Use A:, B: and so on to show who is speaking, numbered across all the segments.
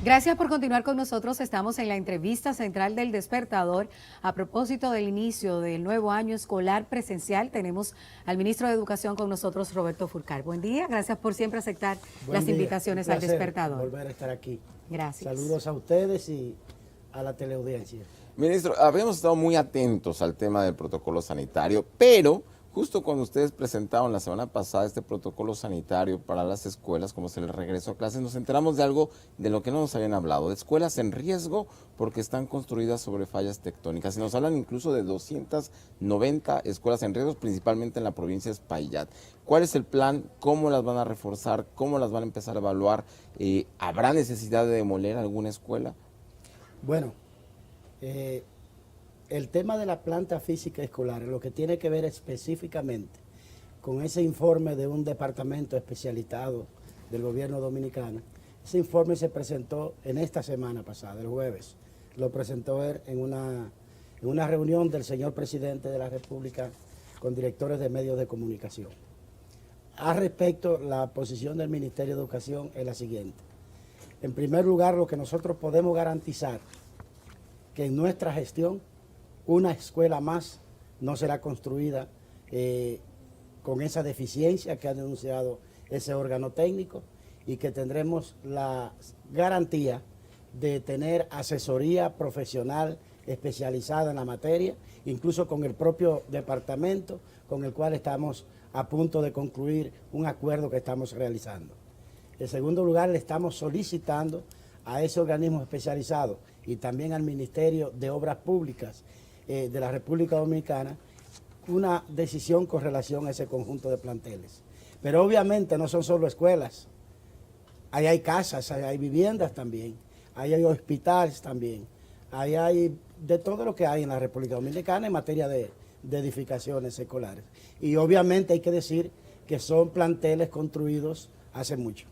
A: Gracias por continuar con nosotros. Estamos en la entrevista central del Despertador. A propósito del inicio del nuevo año escolar presencial, tenemos al ministro de Educación con nosotros, Roberto Fulcar. Buen día, gracias por siempre aceptar las invitaciones al Despertador.
B: Volver a estar aquí.
A: Gracias.
B: Saludos a ustedes y a la teleaudiencia.
C: Ministro, habíamos estado muy atentos al tema del protocolo sanitario, pero justo cuando ustedes presentaron la semana pasada este protocolo sanitario para las escuelas, como se les regresó a clases, nos enteramos de algo de lo que no nos habían hablado, de escuelas en riesgo porque están construidas sobre fallas tectónicas. Y nos hablan incluso de 290 escuelas en riesgo, principalmente en la provincia de Espaillat. ¿Cuál es el plan? ¿Cómo las van a reforzar? ¿Cómo las van a empezar a evaluar? ¿Habrá necesidad de demoler alguna escuela?
B: Bueno, el tema de la planta física escolar, lo que tiene que ver específicamente con ese informe de un departamento especializado del gobierno dominicano, ese informe se presentó en esta semana pasada, el jueves. Lo presentó él en una reunión del señor presidente de la República con directores de medios de comunicación. Al respecto, la posición del Ministerio de Educación es la siguiente. En primer lugar, lo que nosotros podemos garantizar que en nuestra gestión una escuela más no será construida con esa deficiencia que ha denunciado ese órgano técnico y que tendremos la garantía de tener asesoría profesional especializada en la materia, incluso con el propio departamento con el cual estamos a punto de concluir un acuerdo que estamos realizando. En segundo lugar, le estamos solicitando a ese organismo especializado y también al Ministerio de Obras Públicas de la República Dominicana una decisión con relación a ese conjunto de planteles. Pero obviamente no son solo escuelas, ahí hay casas, ahí hay viviendas también, ahí hay hospitales también, ahí hay de todo lo que hay en la República Dominicana en materia de edificaciones escolares. Y obviamente hay que decir que son planteles construidos hace mucho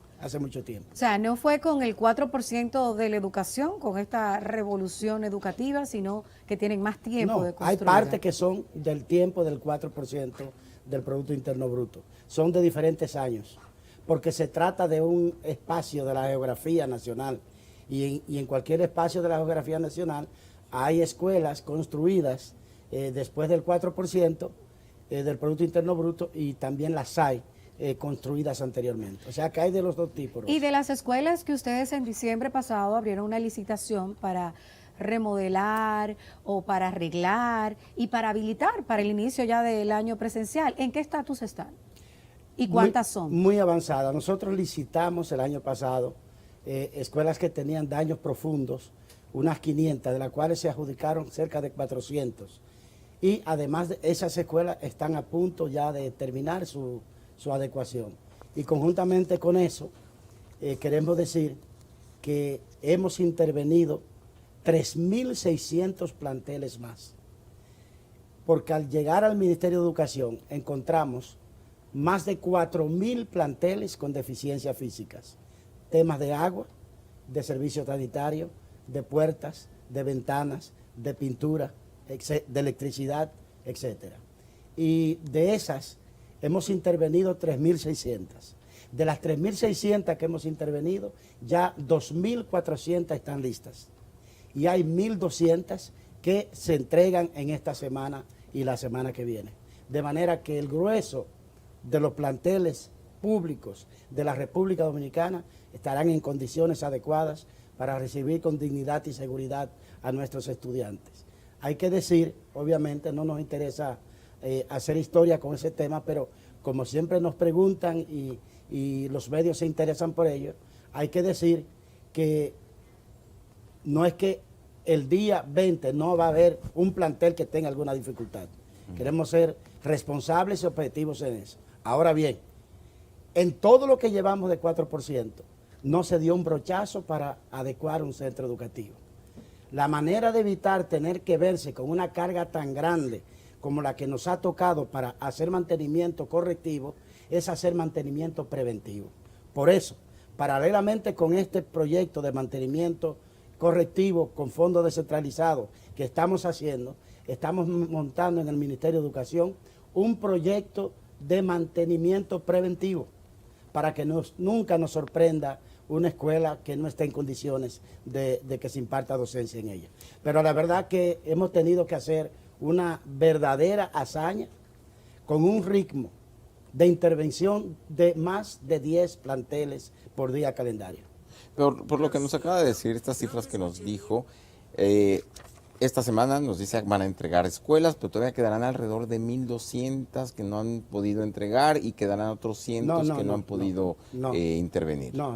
B: tiempo.
A: O sea, no fue con el 4% de la educación, con esta revolución educativa, sino que tienen más tiempo de construir.
B: Hay partes que son del tiempo del 4% del Producto Interno Bruto. Son de diferentes años, porque se trata de un espacio de la geografía nacional. Y en cualquier espacio de la geografía nacional hay escuelas construidas después del 4% del Producto Interno Bruto y también las hay construidas anteriormente. O sea que hay de los dos tipos.
A: Y de las escuelas que ustedes en diciembre pasado abrieron una licitación para remodelar o para arreglar y para habilitar para el inicio ya del año presencial, ¿en qué estatus están? ¿Y cuántas son?
B: Muy avanzadas. Nosotros licitamos el año pasado escuelas que tenían daños profundos, unas 500, de las cuales se adjudicaron cerca de 400. Y además de esas escuelas están a punto ya de terminar su adecuación. Y conjuntamente con eso, queremos decir que hemos intervenido 3.600 planteles más. Porque al llegar al Ministerio de Educación encontramos más de 4.000 planteles con deficiencias físicas. Temas de agua, de servicio sanitario, de puertas, de ventanas, de pintura, de electricidad, etc. Y de esas hemos intervenido 3.600. De las 3.600 que hemos intervenido, ya 2.400 están listas. Y hay 1.200 que se entregan en esta semana y la semana que viene. De manera que el grueso de los planteles públicos de la República Dominicana estarán en condiciones adecuadas para recibir con dignidad y seguridad a nuestros estudiantes. Hay que decir, obviamente no nos interesa hacer historia con ese tema, pero como siempre nos preguntan y los medios se interesan por ello, hay que decir que no es que el día 20 no va a haber un plantel que tenga alguna dificultad. Queremos ser responsables y objetivos en eso. Ahora bien, en todo lo que llevamos de 4%, no se dio un brochazo para adecuar un centro educativo. La manera de evitar tener que verse con una carga tan grande como la que nos ha tocado para hacer mantenimiento correctivo es hacer mantenimiento preventivo. Por eso, paralelamente con este proyecto de mantenimiento correctivo con fondos descentralizados que estamos haciendo, estamos montando en el Ministerio de Educación un proyecto de mantenimiento preventivo para que nunca nos sorprenda una escuela que no esté en condiciones de que se imparta docencia en ella. Pero la verdad que hemos tenido que hacer una verdadera hazaña con un ritmo de intervención de más de 10 planteles por día calendario.
C: Por lo que nos acaba de decir, estas cifras que nos dijo, esta semana nos dice que van a entregar escuelas, pero todavía quedarán alrededor de 1.200 que no han podido entregar y quedarán otros cientos que no han podido intervenir.
B: No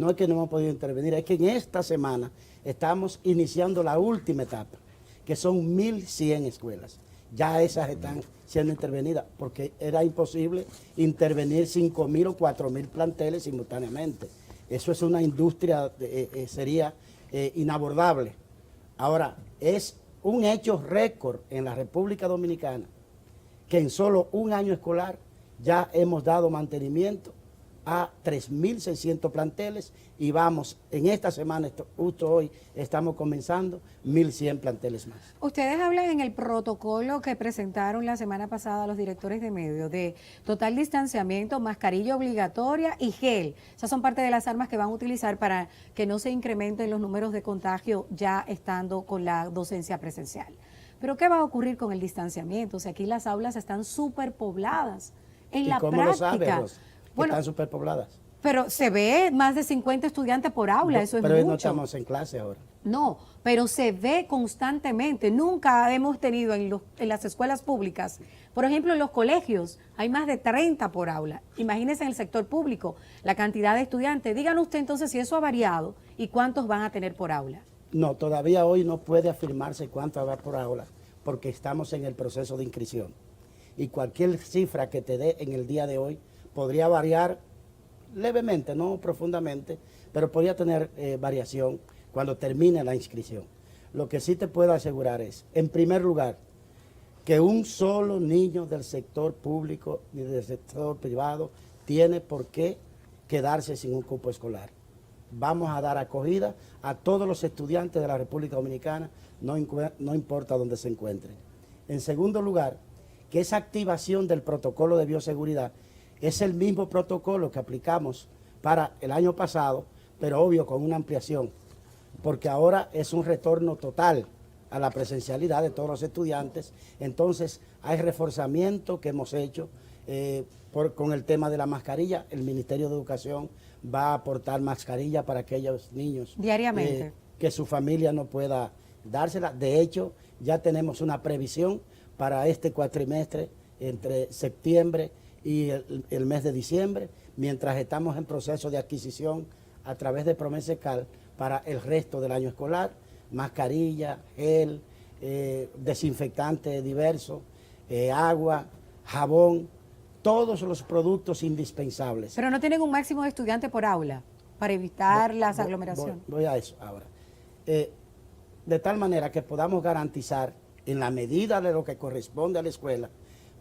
B: es que no hemos podido intervenir, es que en esta semana estamos iniciando la última etapa, que son 1.100 escuelas. Ya esas están siendo intervenidas, porque era imposible intervenir 5.000 o 4.000 planteles simultáneamente. Eso es una industria, sería inabordable. Ahora, es un hecho récord en la República Dominicana que en solo un año escolar ya hemos dado mantenimiento a 3.600 planteles y vamos, en esta semana, justo hoy, estamos comenzando 1.100 planteles más.
A: Ustedes hablan en el protocolo que presentaron la semana pasada los directores de medios de total distanciamiento, mascarilla obligatoria y gel. Esas son parte de las armas que van a utilizar para que no se incrementen los números de contagio ya estando con la docencia presencial. Pero ¿qué va a ocurrir con el distanciamiento? O sea, aquí las aulas están superpobladas. En la
B: cómo
A: práctica,
B: lo sabes, Rosa?
A: Bueno,
B: están superpobladas.
A: pero se ve más de 50 estudiantes por aula, eso es mucho.
B: Pero no estamos en clase ahora.
A: No, pero se ve constantemente. Nunca hemos tenido en las escuelas públicas, por ejemplo, en los colegios, hay más de 30 por aula. Imagínense en el sector público la cantidad de estudiantes. Díganos usted entonces si eso ha variado y cuántos van a tener por aula.
B: No, todavía hoy no puede afirmarse cuánto va por aula, porque estamos en el proceso de inscripción. Y cualquier cifra que te dé en el día de hoy podría variar levemente, no profundamente, pero podría tener variación cuando termine la inscripción. Lo que sí te puedo asegurar es, en primer lugar, que un solo niño del sector público ni del sector privado tiene por qué quedarse sin un cupo escolar. Vamos a dar acogida a todos los estudiantes de la República Dominicana, no importa dónde se encuentren. En segundo lugar, que esa activación del protocolo de bioseguridad es el mismo protocolo que aplicamos para el año pasado, pero obvio con una ampliación, porque ahora es un retorno total a la presencialidad de todos los estudiantes. Entonces hay reforzamiento que hemos hecho con el tema de la mascarilla. El Ministerio de Educación va a aportar mascarilla para aquellos niños
A: diariamente
B: que su familia no pueda dársela. De hecho, ya tenemos una previsión para este cuatrimestre entre septiembre y el mes de diciembre, mientras estamos en proceso de adquisición a través de Promesecal para el resto del año escolar, mascarilla, gel, desinfectante diverso, agua, jabón, todos los productos indispensables.
A: Pero no tienen un máximo de estudiantes por aula para evitar las aglomeraciones.
B: Voy a eso ahora. De tal manera que podamos garantizar, en la medida de lo que corresponde a la escuela,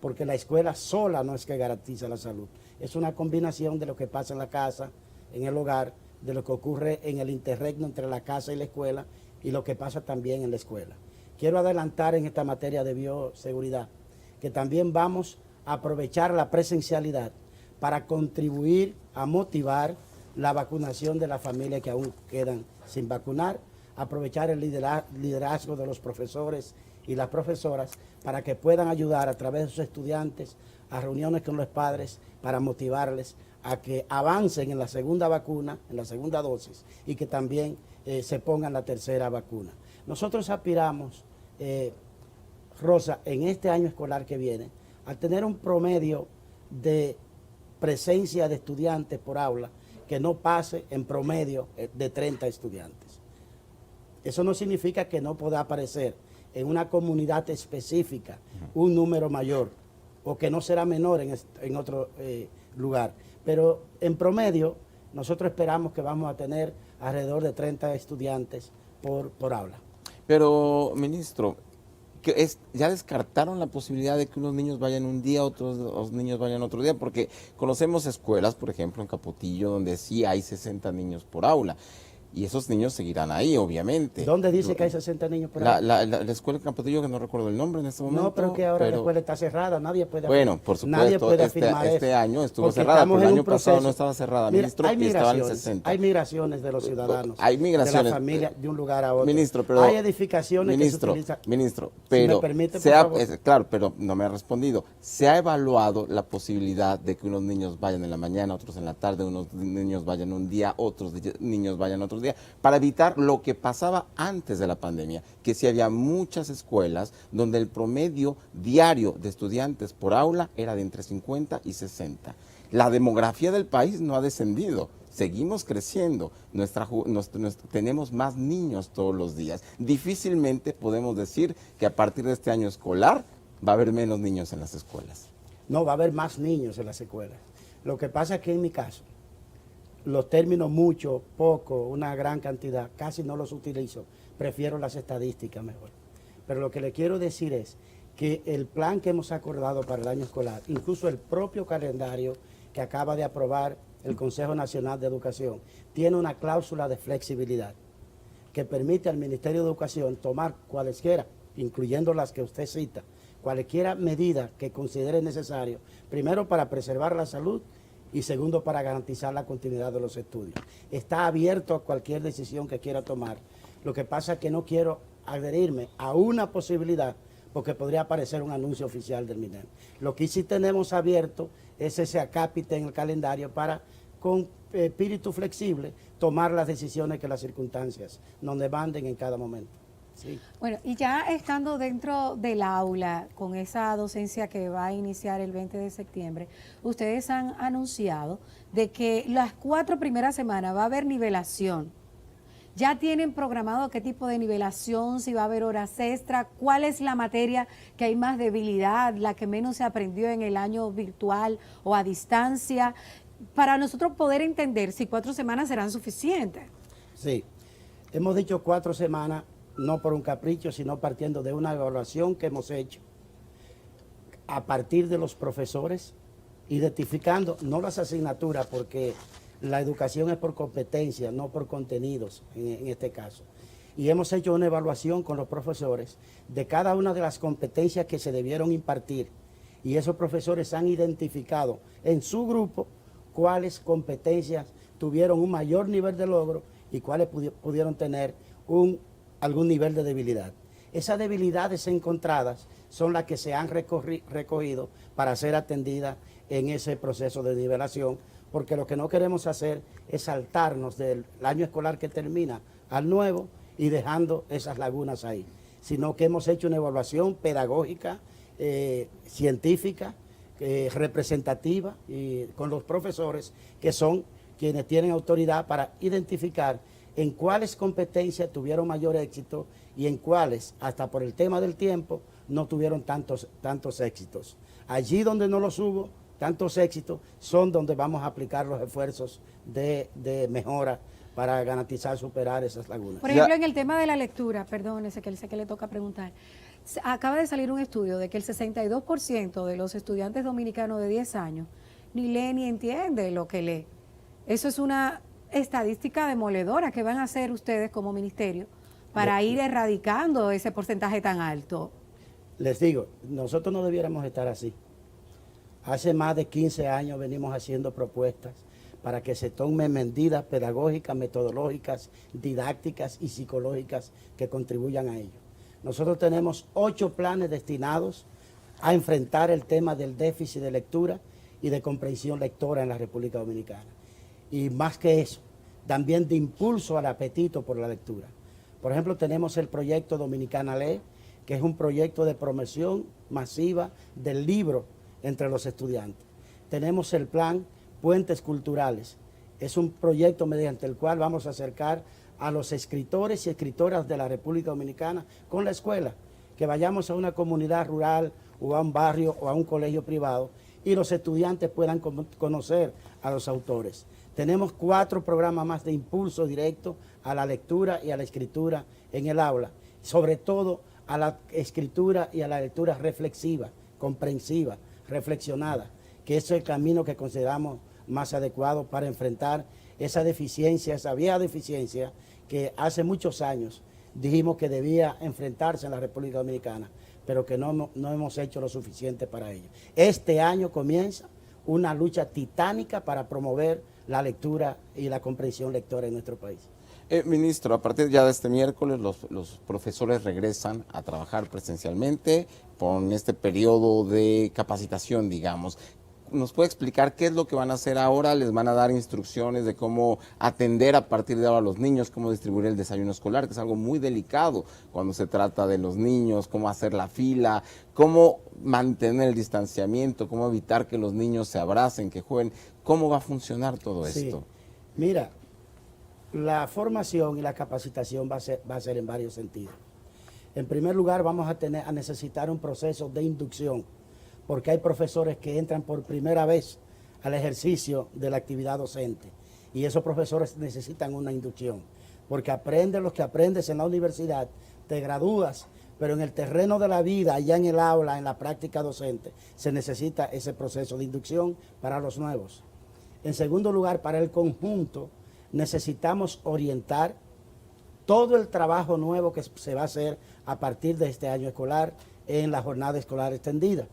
B: porque la escuela sola no es que garantiza la salud, es una combinación de lo que pasa en la casa, en el hogar, de lo que ocurre en el interregno entre la casa y la escuela y lo que pasa también en la escuela. Quiero adelantar en esta materia de bioseguridad que también vamos a aprovechar la presencialidad para contribuir a motivar la vacunación de las familias que aún quedan sin vacunar, aprovechar el liderazgo de los profesores y las profesoras para que puedan ayudar a través de sus estudiantes a reuniones con los padres para motivarles a que avancen en la segunda vacuna, en la segunda dosis, y que también se pongan la tercera vacuna. Nosotros aspiramos, Rosa, en este año escolar que viene, a tener un promedio de presencia de estudiantes por aula que no pase en promedio de 30 estudiantes. Eso no significa que no pueda aparecer en una comunidad específica un número mayor o que no será menor en otro lugar. Pero en promedio nosotros esperamos que vamos a tener alrededor de 30 estudiantes por aula.
C: Pero, ministro, ¿ya descartaron la posibilidad de que unos niños vayan un día, otros niños vayan otro día? Porque conocemos escuelas, por ejemplo, en Capotillo, donde sí hay 60 niños por aula. y esos niños seguirán ahí, obviamente.
B: ¿Dónde dice que hay 60 niños por ahí?
C: La escuela de Capotillo, que no recuerdo el nombre en este momento.
B: No, pero que ahora la escuela está cerrada, nadie puede
C: Bueno, por
B: nadie
C: supuesto,
B: puede afirmar
C: este
B: eso,
C: año estuvo
B: porque
C: cerrada,
B: estamos
C: pero el
B: en
C: año
B: un
C: pasado no
B: proceso.
C: estaba cerrada,
B: Mira,
C: ministro, y estaban en 60.
B: hay migraciones de los ciudadanos,
C: Hay migraciones.
B: de la familia, de un lugar a otro.
C: Ministro, pero
B: hay edificaciones que se utilizan.
C: Ministro,
B: Si
C: pero
B: me permite, por favor.
C: claro, pero no me ha respondido. ¿Se ha evaluado la posibilidad de que unos niños vayan en la mañana, otros en la tarde, unos niños vayan un día, otros niños vayan otro día, para evitar lo que pasaba antes de la pandemia, que si había muchas escuelas donde el promedio diario de estudiantes por aula era de entre 50 y 60? La demografía del país no ha descendido. Seguimos creciendo, tenemos más niños todos los días. Difícilmente podemos decir que a partir de este año escolar va a haber menos niños en las escuelas.
B: No, va a haber más niños en las escuelas. Lo que pasa es que en mi caso, los términos mucho, poco, una gran cantidad, casi no los utilizo. Prefiero las estadísticas mejor. Pero lo que le quiero decir es que el plan que hemos acordado para el año escolar, incluso el propio calendario que acaba de aprobar el Consejo Nacional de Educación, tiene una cláusula de flexibilidad que permite al Ministerio de Educación tomar cualesquiera, incluyendo las que usted cita, cualquiera medida que considere necesario, primero para preservar la salud y segundo para garantizar la continuidad de los estudios. Está abierto a cualquier decisión que quiera tomar. Lo que pasa es que no quiero adherirme a una posibilidad porque podría aparecer un anuncio oficial del MINEM. Lo que sí tenemos abierto es ese acápite en el calendario para, con espíritu flexible, tomar las decisiones que las circunstancias nos demanden en cada momento. Sí.
A: Bueno, y ya estando dentro del aula, con esa docencia que va a iniciar el 20 de septiembre, ustedes han anunciado de que las 4 primeras semanas va a haber nivelación. ¿Ya tienen programado qué tipo de nivelación, si va a haber horas extra? ¿Cuál es la materia que hay más debilidad, la que menos se aprendió en el año virtual o a distancia? Para nosotros poder entender si 4 semanas serán suficientes.
B: Sí, hemos dicho 4 semanas, no por un capricho, sino partiendo de una evaluación que hemos hecho a partir de los profesores, identificando no las asignaturas, porque la educación es por competencia, no por contenidos en este caso. Y hemos hecho una evaluación con los profesores de cada una de las competencias que se debieron impartir. Y esos profesores han identificado en su grupo cuáles competencias tuvieron un mayor nivel de logro y cuáles pudieron tener algún nivel de debilidad. Esas debilidades encontradas son las que se han recogido para ser atendidas en ese proceso de nivelación, porque lo que no queremos hacer es saltarnos del año escolar que termina al nuevo y dejando esas lagunas ahí, sino que hemos hecho una evaluación pedagógica, científica, representativa, y con los profesores que son quienes tienen autoridad para identificar en cuáles competencias tuvieron mayor éxito y en cuáles, hasta por el tema del tiempo, no tuvieron tantos éxitos. Allí donde no los hubo tantos éxitos son donde vamos a aplicar los esfuerzos de mejora para garantizar superar esas lagunas.
A: Por ejemplo, en el tema de la lectura, perdón, sé que le toca preguntar, acaba de salir un estudio de que el 62% de los estudiantes dominicanos de 10 años ni lee ni entiende lo que lee. Eso es una estadística demoledora. ¿Qué van a hacer ustedes como ministerio para ir erradicando ese porcentaje tan alto?
B: Les digo, nosotros no debiéramos estar así. Hace más de 15 años venimos haciendo propuestas para que se tomen medidas pedagógicas, metodológicas, didácticas y psicológicas que contribuyan a ello. Nosotros tenemos 8 planes destinados a enfrentar el tema del déficit de lectura y de comprensión lectora en la República Dominicana. Y más que eso, también de impulso al apetito por la lectura. Por ejemplo, tenemos el proyecto Dominicana Lee, que es un proyecto de promoción masiva del libro entre los estudiantes. Tenemos el plan Puentes Culturales. Es un proyecto mediante el cual vamos a acercar a los escritores y escritoras de la República Dominicana con la escuela, que vayamos a una comunidad rural o a un barrio o a un colegio privado y los estudiantes puedan conocer a los autores. Tenemos 4 programas más de impulso directo a la lectura y a la escritura en el aula, sobre todo a la escritura y a la lectura reflexiva, comprensiva, reflexionada, que es el camino que consideramos más adecuado para enfrentar esa deficiencia, esa vieja deficiencia que hace muchos años dijimos que debía enfrentarse en la República Dominicana, pero que no hemos hecho lo suficiente para ello. Este año comienza una lucha titánica para promover la lectura y la comprensión lectora en nuestro país.
C: Ministro, a partir ya de este miércoles los profesores regresan a trabajar presencialmente con este periodo de capacitación, digamos. ¿Nos puede explicar qué es lo que van a hacer ahora? ¿Les van a dar instrucciones de cómo atender a partir de ahora a los niños, cómo distribuir el desayuno escolar, que es algo muy delicado cuando se trata de los niños, cómo hacer la fila, cómo mantener el distanciamiento, cómo evitar que los niños se abracen, que jueguen? ¿Cómo va a funcionar todo esto?
B: Mira, la formación y la capacitación va a ser en varios sentidos. En primer lugar, vamos a necesitar un proceso de inducción, porque hay profesores que entran por primera vez al ejercicio de la actividad docente y esos profesores necesitan una inducción, porque aprendes lo que aprendes en la universidad, te gradúas, pero en el terreno de la vida, allá en el aula, en la práctica docente, se necesita ese proceso de inducción para los nuevos. En segundo lugar, para el conjunto, necesitamos orientar todo el trabajo nuevo que se va a hacer a partir de este año escolar en la jornada escolar extendida.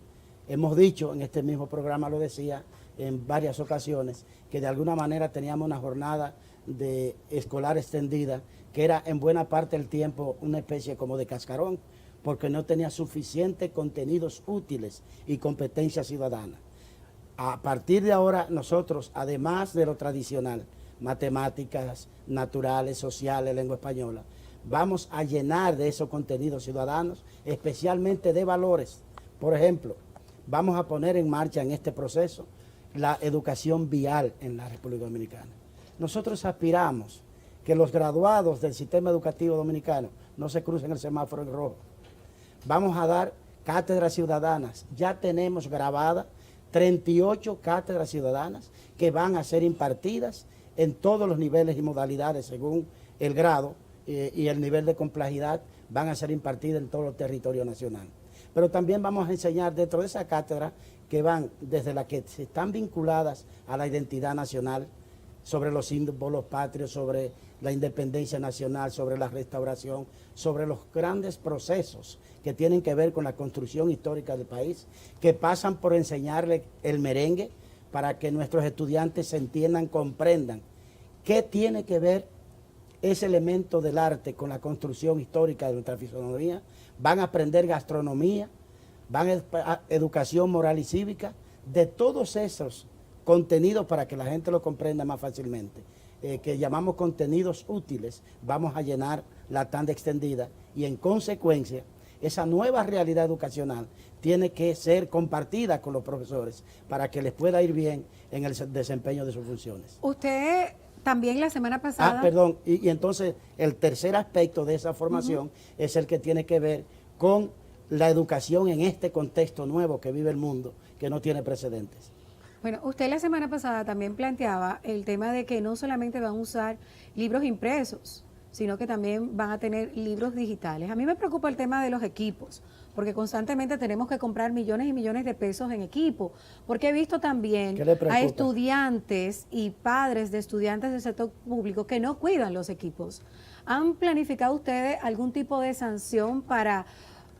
B: Hemos dicho, en este mismo programa lo decía en varias ocasiones, que de alguna manera teníamos una jornada de escolar extendida que era en buena parte del tiempo una especie como de cascarón, porque no tenía suficientes contenidos útiles y competencia ciudadana. A partir de ahora nosotros, además de lo tradicional, matemáticas, naturales, sociales, lengua española, vamos a llenar de esos contenidos ciudadanos, especialmente de valores. Por ejemplo, vamos a poner en marcha en este proceso la educación vial en la República Dominicana. Nosotros aspiramos que los graduados del sistema educativo dominicano no se crucen el semáforo en rojo. Vamos a dar cátedras ciudadanas. Ya tenemos grabadas 38 cátedras ciudadanas que van a ser impartidas en todos los niveles y modalidades según el grado y el nivel de complejidad, van a ser impartidas en todo el territorio nacional. Pero también vamos a enseñar dentro de esa cátedra que van desde las que están vinculadas a la identidad nacional, sobre los símbolos patrios, sobre la independencia nacional, sobre la restauración, sobre los grandes procesos que tienen que ver con la construcción histórica del país, que pasan por enseñarle el merengue para que nuestros estudiantes se entiendan, comprendan qué tiene que ver ese elemento del arte con la construcción histórica de nuestra fisonomía. Van a aprender gastronomía, van a educación moral y cívica, de todos esos contenidos para que la gente lo comprenda más fácilmente, que llamamos contenidos útiles. Vamos a llenar la tanda extendida y en consecuencia esa nueva realidad educacional tiene que ser compartida con los profesores para que les pueda ir bien en el desempeño de sus funciones.
A: Usted también la semana pasada...
B: Perdón, y entonces el tercer aspecto de esa formación es el que tiene que ver con la educación en este contexto nuevo que vive el mundo, que no tiene precedentes.
A: Bueno, usted la semana pasada también planteaba el tema de que no solamente van a usar libros impresos, sino que también van a tener libros digitales. A mí me preocupa el tema de los equipos, porque constantemente tenemos que comprar millones y millones de pesos en equipo, porque he visto también a estudiantes y padres de estudiantes del sector público que no cuidan los equipos. ¿Han planificado ustedes algún tipo de sanción para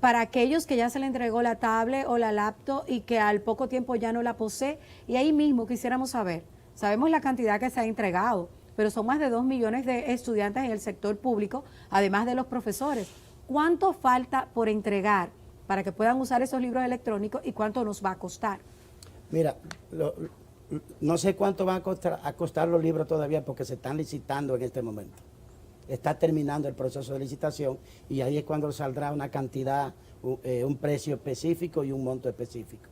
A: aquellos que ya se le entregó la tablet o la laptop y que al poco tiempo ya no la posee? Y ahí mismo quisiéramos saber, sabemos la cantidad que se ha entregado, pero son más de 2 millones de estudiantes en el sector público, además de los profesores. ¿Cuánto falta por entregar para que puedan usar esos libros electrónicos y cuánto nos va a costar?
B: Mira, no sé cuánto van a costar los libros todavía porque se están licitando en este momento. Está terminando el proceso de licitación y ahí es cuando saldrá una cantidad, un precio específico y un monto específico.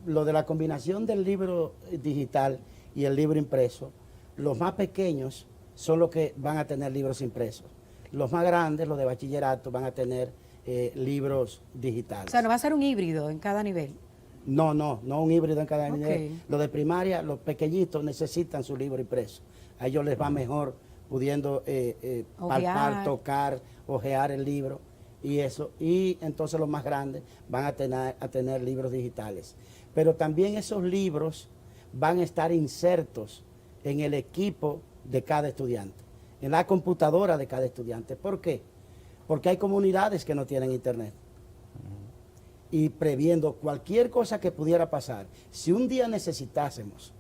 B: Lo de la combinación del libro digital y el libro impreso, los más pequeños son los que van a tener libros impresos. Los más grandes, los de bachillerato, van a tener libros digitales.
A: O sea, ¿no va a ser un híbrido en cada nivel?
B: No un híbrido en cada nivel. Los de primaria, los pequeñitos necesitan su libro impreso. A ellos les va mejor pudiendo palpar, tocar, ojear el libro y eso. Y entonces los más grandes van a tener libros digitales. Pero también esos libros van a estar insertos en el equipo de cada estudiante, en la computadora de cada estudiante. ¿Por qué? Porque hay comunidades que no tienen internet. Y previendo cualquier cosa que pudiera pasar, si un día necesitásemos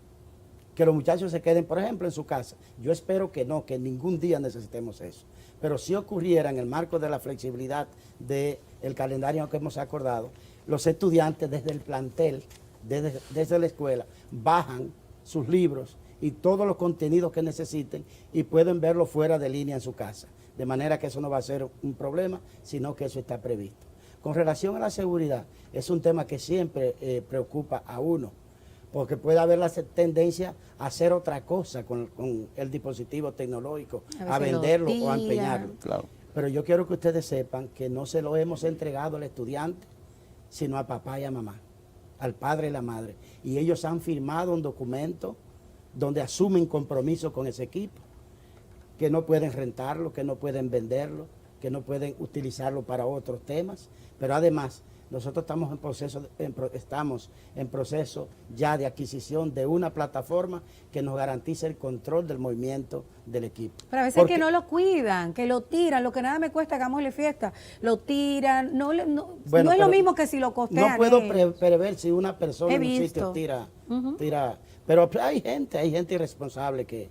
B: que los muchachos se queden, por ejemplo, en su casa, yo espero que no, que ningún día necesitemos eso. Pero si ocurriera en el marco de la flexibilidad del calendario que hemos acordado, los estudiantes desde el plantel, desde la escuela, bajan sus libros y todos los contenidos que necesiten y pueden verlo fuera de línea en su casa. De manera que eso no va a ser un problema, sino que eso está previsto. Con relación a la seguridad, es un tema que siempre preocupa a uno, porque puede haber la tendencia a hacer otra cosa con el dispositivo tecnológico, a venderlo o a empeñarlo.
C: Claro.
B: Pero yo quiero que ustedes sepan que no se lo hemos entregado al estudiante, sino a papá y a mamá, al padre y la madre. Y ellos han firmado un documento donde asumen compromiso con ese equipo, que no pueden rentarlo, que no pueden venderlo, que no pueden utilizarlo para otros temas, pero además nosotros estamos en proceso ya de adquisición de una plataforma que nos garantice el control del movimiento del equipo.
A: Pero a veces que no lo cuidan, que lo tiran, lo que nada me cuesta, hagámosle fiesta, lo tiran, no es lo mismo que si lo costean.
B: No puedo prever si una persona en un sitio tira, pero hay gente irresponsable que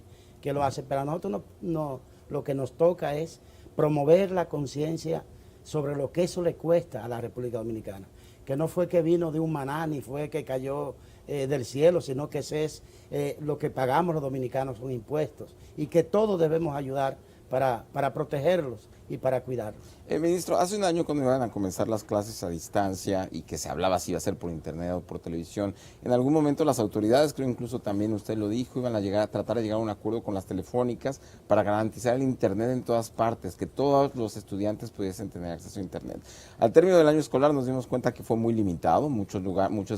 B: lo hace, pero a nosotros no, lo que nos toca es promover la conciencia sobre lo que eso le cuesta a la República Dominicana, que no fue que vino de un maná ni fue que cayó del cielo, sino que ese es lo que pagamos los dominicanos, son impuestos, y que todos debemos ayudar para protegerlos y para cuidarlos.
C: Ministro, hace un año cuando iban a comenzar las clases a distancia y que se hablaba si iba a ser por internet o por televisión, en algún momento las autoridades, creo incluso también usted lo dijo, iban a tratar de llegar a un acuerdo con las telefónicas para garantizar el internet en todas partes, que todos los estudiantes pudiesen tener acceso a internet. Al término del año escolar nos dimos cuenta que fue muy limitado, muchos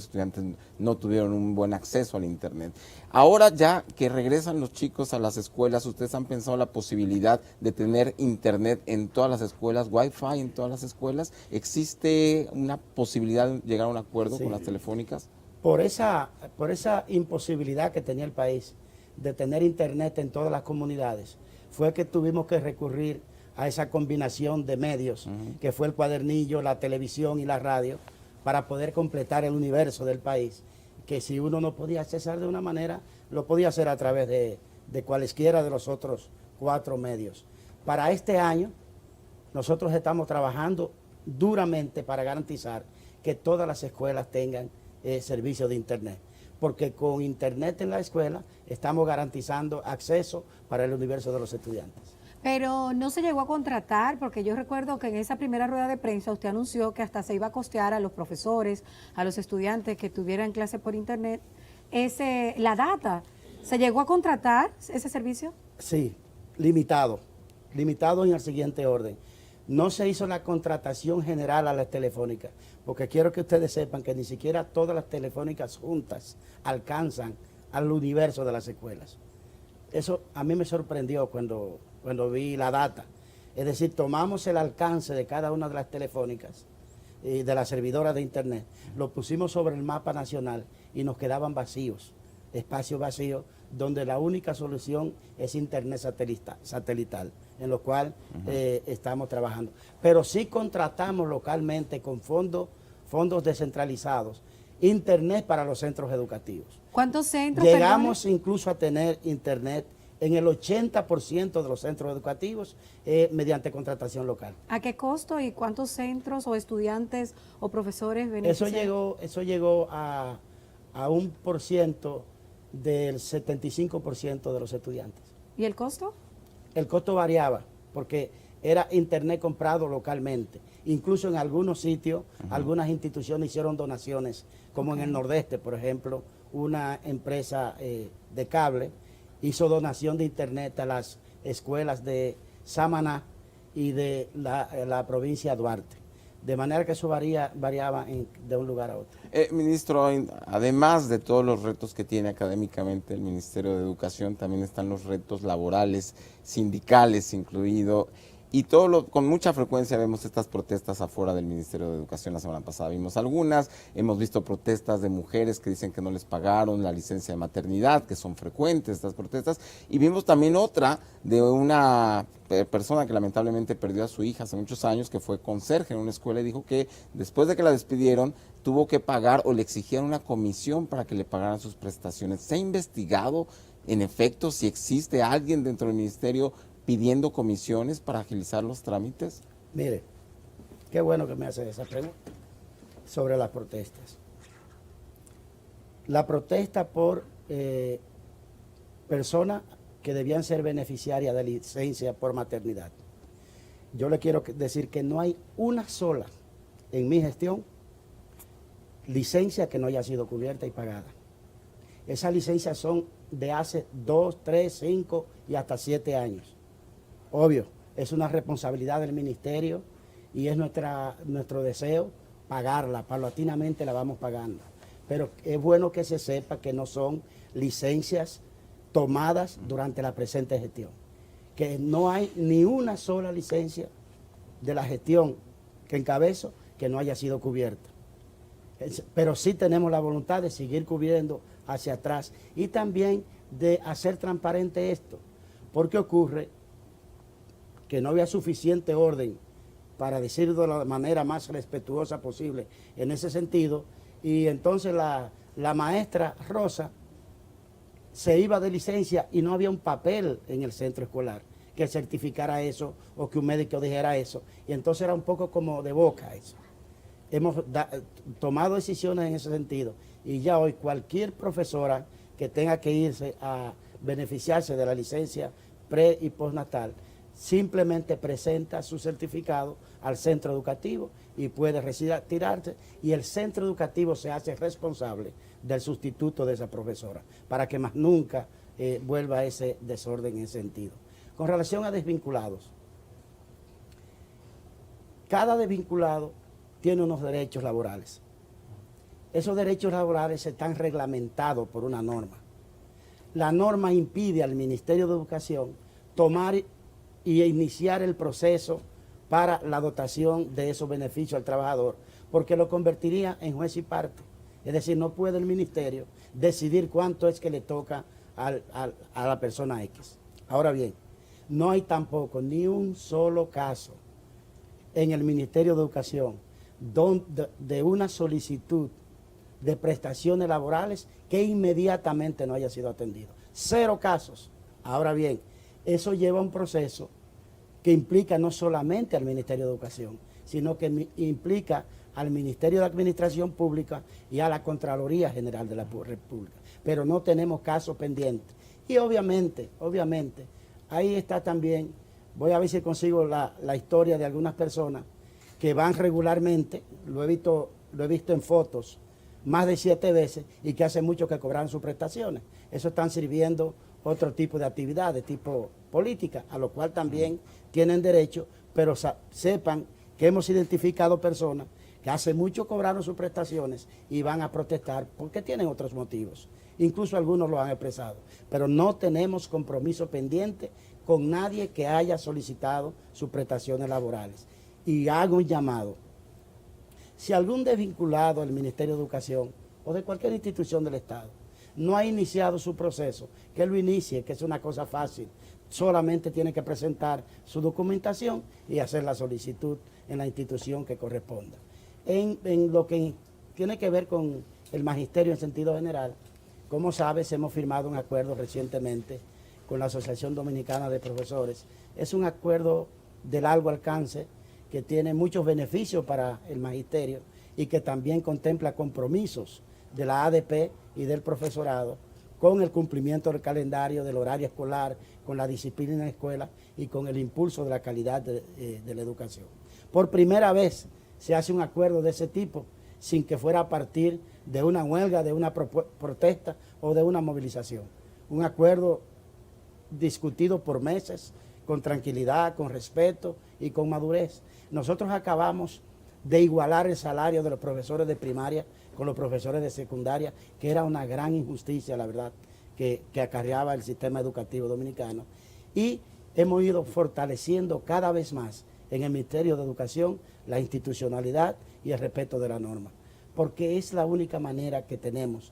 C: estudiantes no tuvieron un buen acceso al internet. Ahora ya que regresan los chicos a las escuelas, ¿ustedes han pensado la posibilidad de tener internet en todas las escuelas, Wi-Fi en todas las escuelas? ¿Existe una posibilidad de llegar a un acuerdo con las telefónicas?
B: Por esa imposibilidad que tenía el país de tener internet en todas las comunidades, fue que tuvimos que recurrir a esa combinación de medios, que fue el cuadernillo, la televisión y la radio, para poder completar el universo del país, que si uno no podía accesar de una manera, lo podía hacer a través de cualesquiera de los otros 4 medios. Para este año, nosotros estamos trabajando duramente para garantizar que todas las escuelas tengan servicio de internet, porque con internet en la escuela estamos garantizando acceso para el universo de los estudiantes.
A: Pero no se llegó a contratar, porque yo recuerdo que en esa primera rueda de prensa usted anunció que hasta se iba a costear a los profesores, a los estudiantes que tuvieran clase por internet, la data. ¿Se llegó a contratar ese servicio?
B: Sí, limitado en el siguiente orden. No se hizo la contratación general a las telefónicas, porque quiero que ustedes sepan que ni siquiera todas las telefónicas juntas alcanzan al universo de las escuelas. Eso a mí me sorprendió cuando vi la data. Es decir, tomamos el alcance de cada una de las telefónicas y de las servidoras de internet, lo pusimos sobre el mapa nacional y nos quedaban vacíos, espacios vacíos, donde la única solución es internet satelital, en lo cual estamos trabajando. Pero sí contratamos localmente con fondos descentralizados, internet para los centros educativos.
A: ¿Cuántos centros?
B: Llegamos incluso a tener internet en el 80% de los centros educativos mediante contratación local.
A: ¿A qué costo y cuántos centros o estudiantes o profesores beneficiaron?
B: Eso llegó a un por ciento del 75% de los estudiantes.
A: ¿Y el costo?
B: El costo variaba porque era internet comprado localmente. Incluso en algunos sitios, algunas instituciones hicieron donaciones, como en el Nordeste, por ejemplo, una empresa de cable hizo donación de internet a las escuelas de Samaná y de la provincia de Duarte. De manera que eso variaba de un lugar a otro.
C: Ministro, además de todos los retos que tiene académicamente el Ministerio de Educación, también están los retos laborales, sindicales incluido. Y con mucha frecuencia vemos estas protestas afuera del Ministerio de Educación. La semana pasada vimos algunas, hemos visto protestas de mujeres que dicen que no les pagaron la licencia de maternidad, que son frecuentes estas protestas, y vimos también otra de una persona que lamentablemente perdió a su hija hace muchos años, que fue conserje en una escuela y dijo que después de que la despidieron tuvo que pagar o le exigían una comisión para que le pagaran sus prestaciones. ¿Se ha investigado en efecto si existe alguien dentro del ministerio pidiendo comisiones para agilizar los trámites?
B: Mire, qué bueno que me hace esa pregunta sobre las protestas. La protesta por personas que debían ser beneficiarias de licencia por maternidad. Yo le quiero decir que no hay una sola en mi gestión licencia que no haya sido cubierta y pagada. Esas licencias son de hace 2, 3, 5 y hasta 7 años. Obvio, es una responsabilidad del ministerio y es nuestro deseo pagarla, paulatinamente la vamos pagando. Pero es bueno que se sepa que no son licencias tomadas durante la presente gestión, que no hay ni una sola licencia de la gestión que encabezo que no haya sido cubierta. Pero sí tenemos la voluntad de seguir cubriendo hacia atrás y también de hacer transparente esto, porque ocurre que no había suficiente orden, para decirlo de la manera más respetuosa posible en ese sentido, y entonces la maestra Rosa se iba de licencia y no había un papel en el centro escolar que certificara eso o que un médico dijera eso, y entonces era un poco como de boca eso. Hemos tomado decisiones en ese sentido y ya hoy cualquier profesora que tenga que irse a beneficiarse de la licencia pre y postnatal simplemente presenta su certificado al centro educativo y puede retirarse, y el centro educativo se hace responsable del sustituto de esa profesora para que más nunca vuelva ese desorden en ese sentido. Con relación a desvinculados, cada desvinculado tiene unos derechos laborales. Esos derechos laborales están reglamentados por una norma. La norma impide al Ministerio de Educación tomar y iniciar el proceso para la dotación de esos beneficios al trabajador, porque lo convertiría en juez y parte. Es decir, no puede el ministerio decidir cuánto es que le toca a la persona X. Ahora bien, no hay tampoco ni un solo caso en el Ministerio de Educación de una solicitud de prestaciones laborales que inmediatamente no haya sido atendido. 0 casos. Ahora bien, eso lleva un proceso que implica no solamente al Ministerio de Educación, sino que implica al Ministerio de Administración Pública y a la Contraloría General de la República. Pero no tenemos casos pendientes. Y obviamente, ahí está también, voy a ver si consigo la historia de algunas personas que van regularmente, lo he visto en fotos, más de 7 veces, y que hace mucho que cobraron sus prestaciones. Eso están sirviendo otro tipo de actividades, tipo política, a lo cual también tienen derecho, pero sepan que hemos identificado personas que hace mucho cobraron sus prestaciones y van a protestar porque tienen otros motivos. Incluso algunos lo han expresado, pero no tenemos compromiso pendiente con nadie que haya solicitado sus prestaciones laborales. Y hago un llamado. Si algún desvinculado del Ministerio de Educación o de cualquier institución del Estado no ha iniciado su proceso, que lo inicie, que es una cosa fácil. Solamente tiene que presentar su documentación y hacer la solicitud en la institución que corresponda. En lo que tiene que ver con el magisterio en sentido general, como sabes, hemos firmado un acuerdo recientemente con la Asociación Dominicana de Profesores. Es un acuerdo de largo alcance que tiene muchos beneficios para el magisterio y que también contempla compromisos de la ADP y del profesorado con el cumplimiento del calendario, del horario escolar, con la disciplina en la escuela y con el impulso de la calidad de la educación. Por primera vez se hace un acuerdo de ese tipo sin que fuera a partir de una huelga, de una protesta o de una movilización. Un acuerdo discutido por meses, con tranquilidad, con respeto y con madurez. Nosotros acabamos de igualar el salario de los profesores de primaria con los profesores de secundaria, que era una gran injusticia, la verdad, que acarreaba el sistema educativo dominicano. Y hemos ido fortaleciendo cada vez más en el Ministerio de Educación la institucionalidad y el respeto de la norma, porque es la única manera que tenemos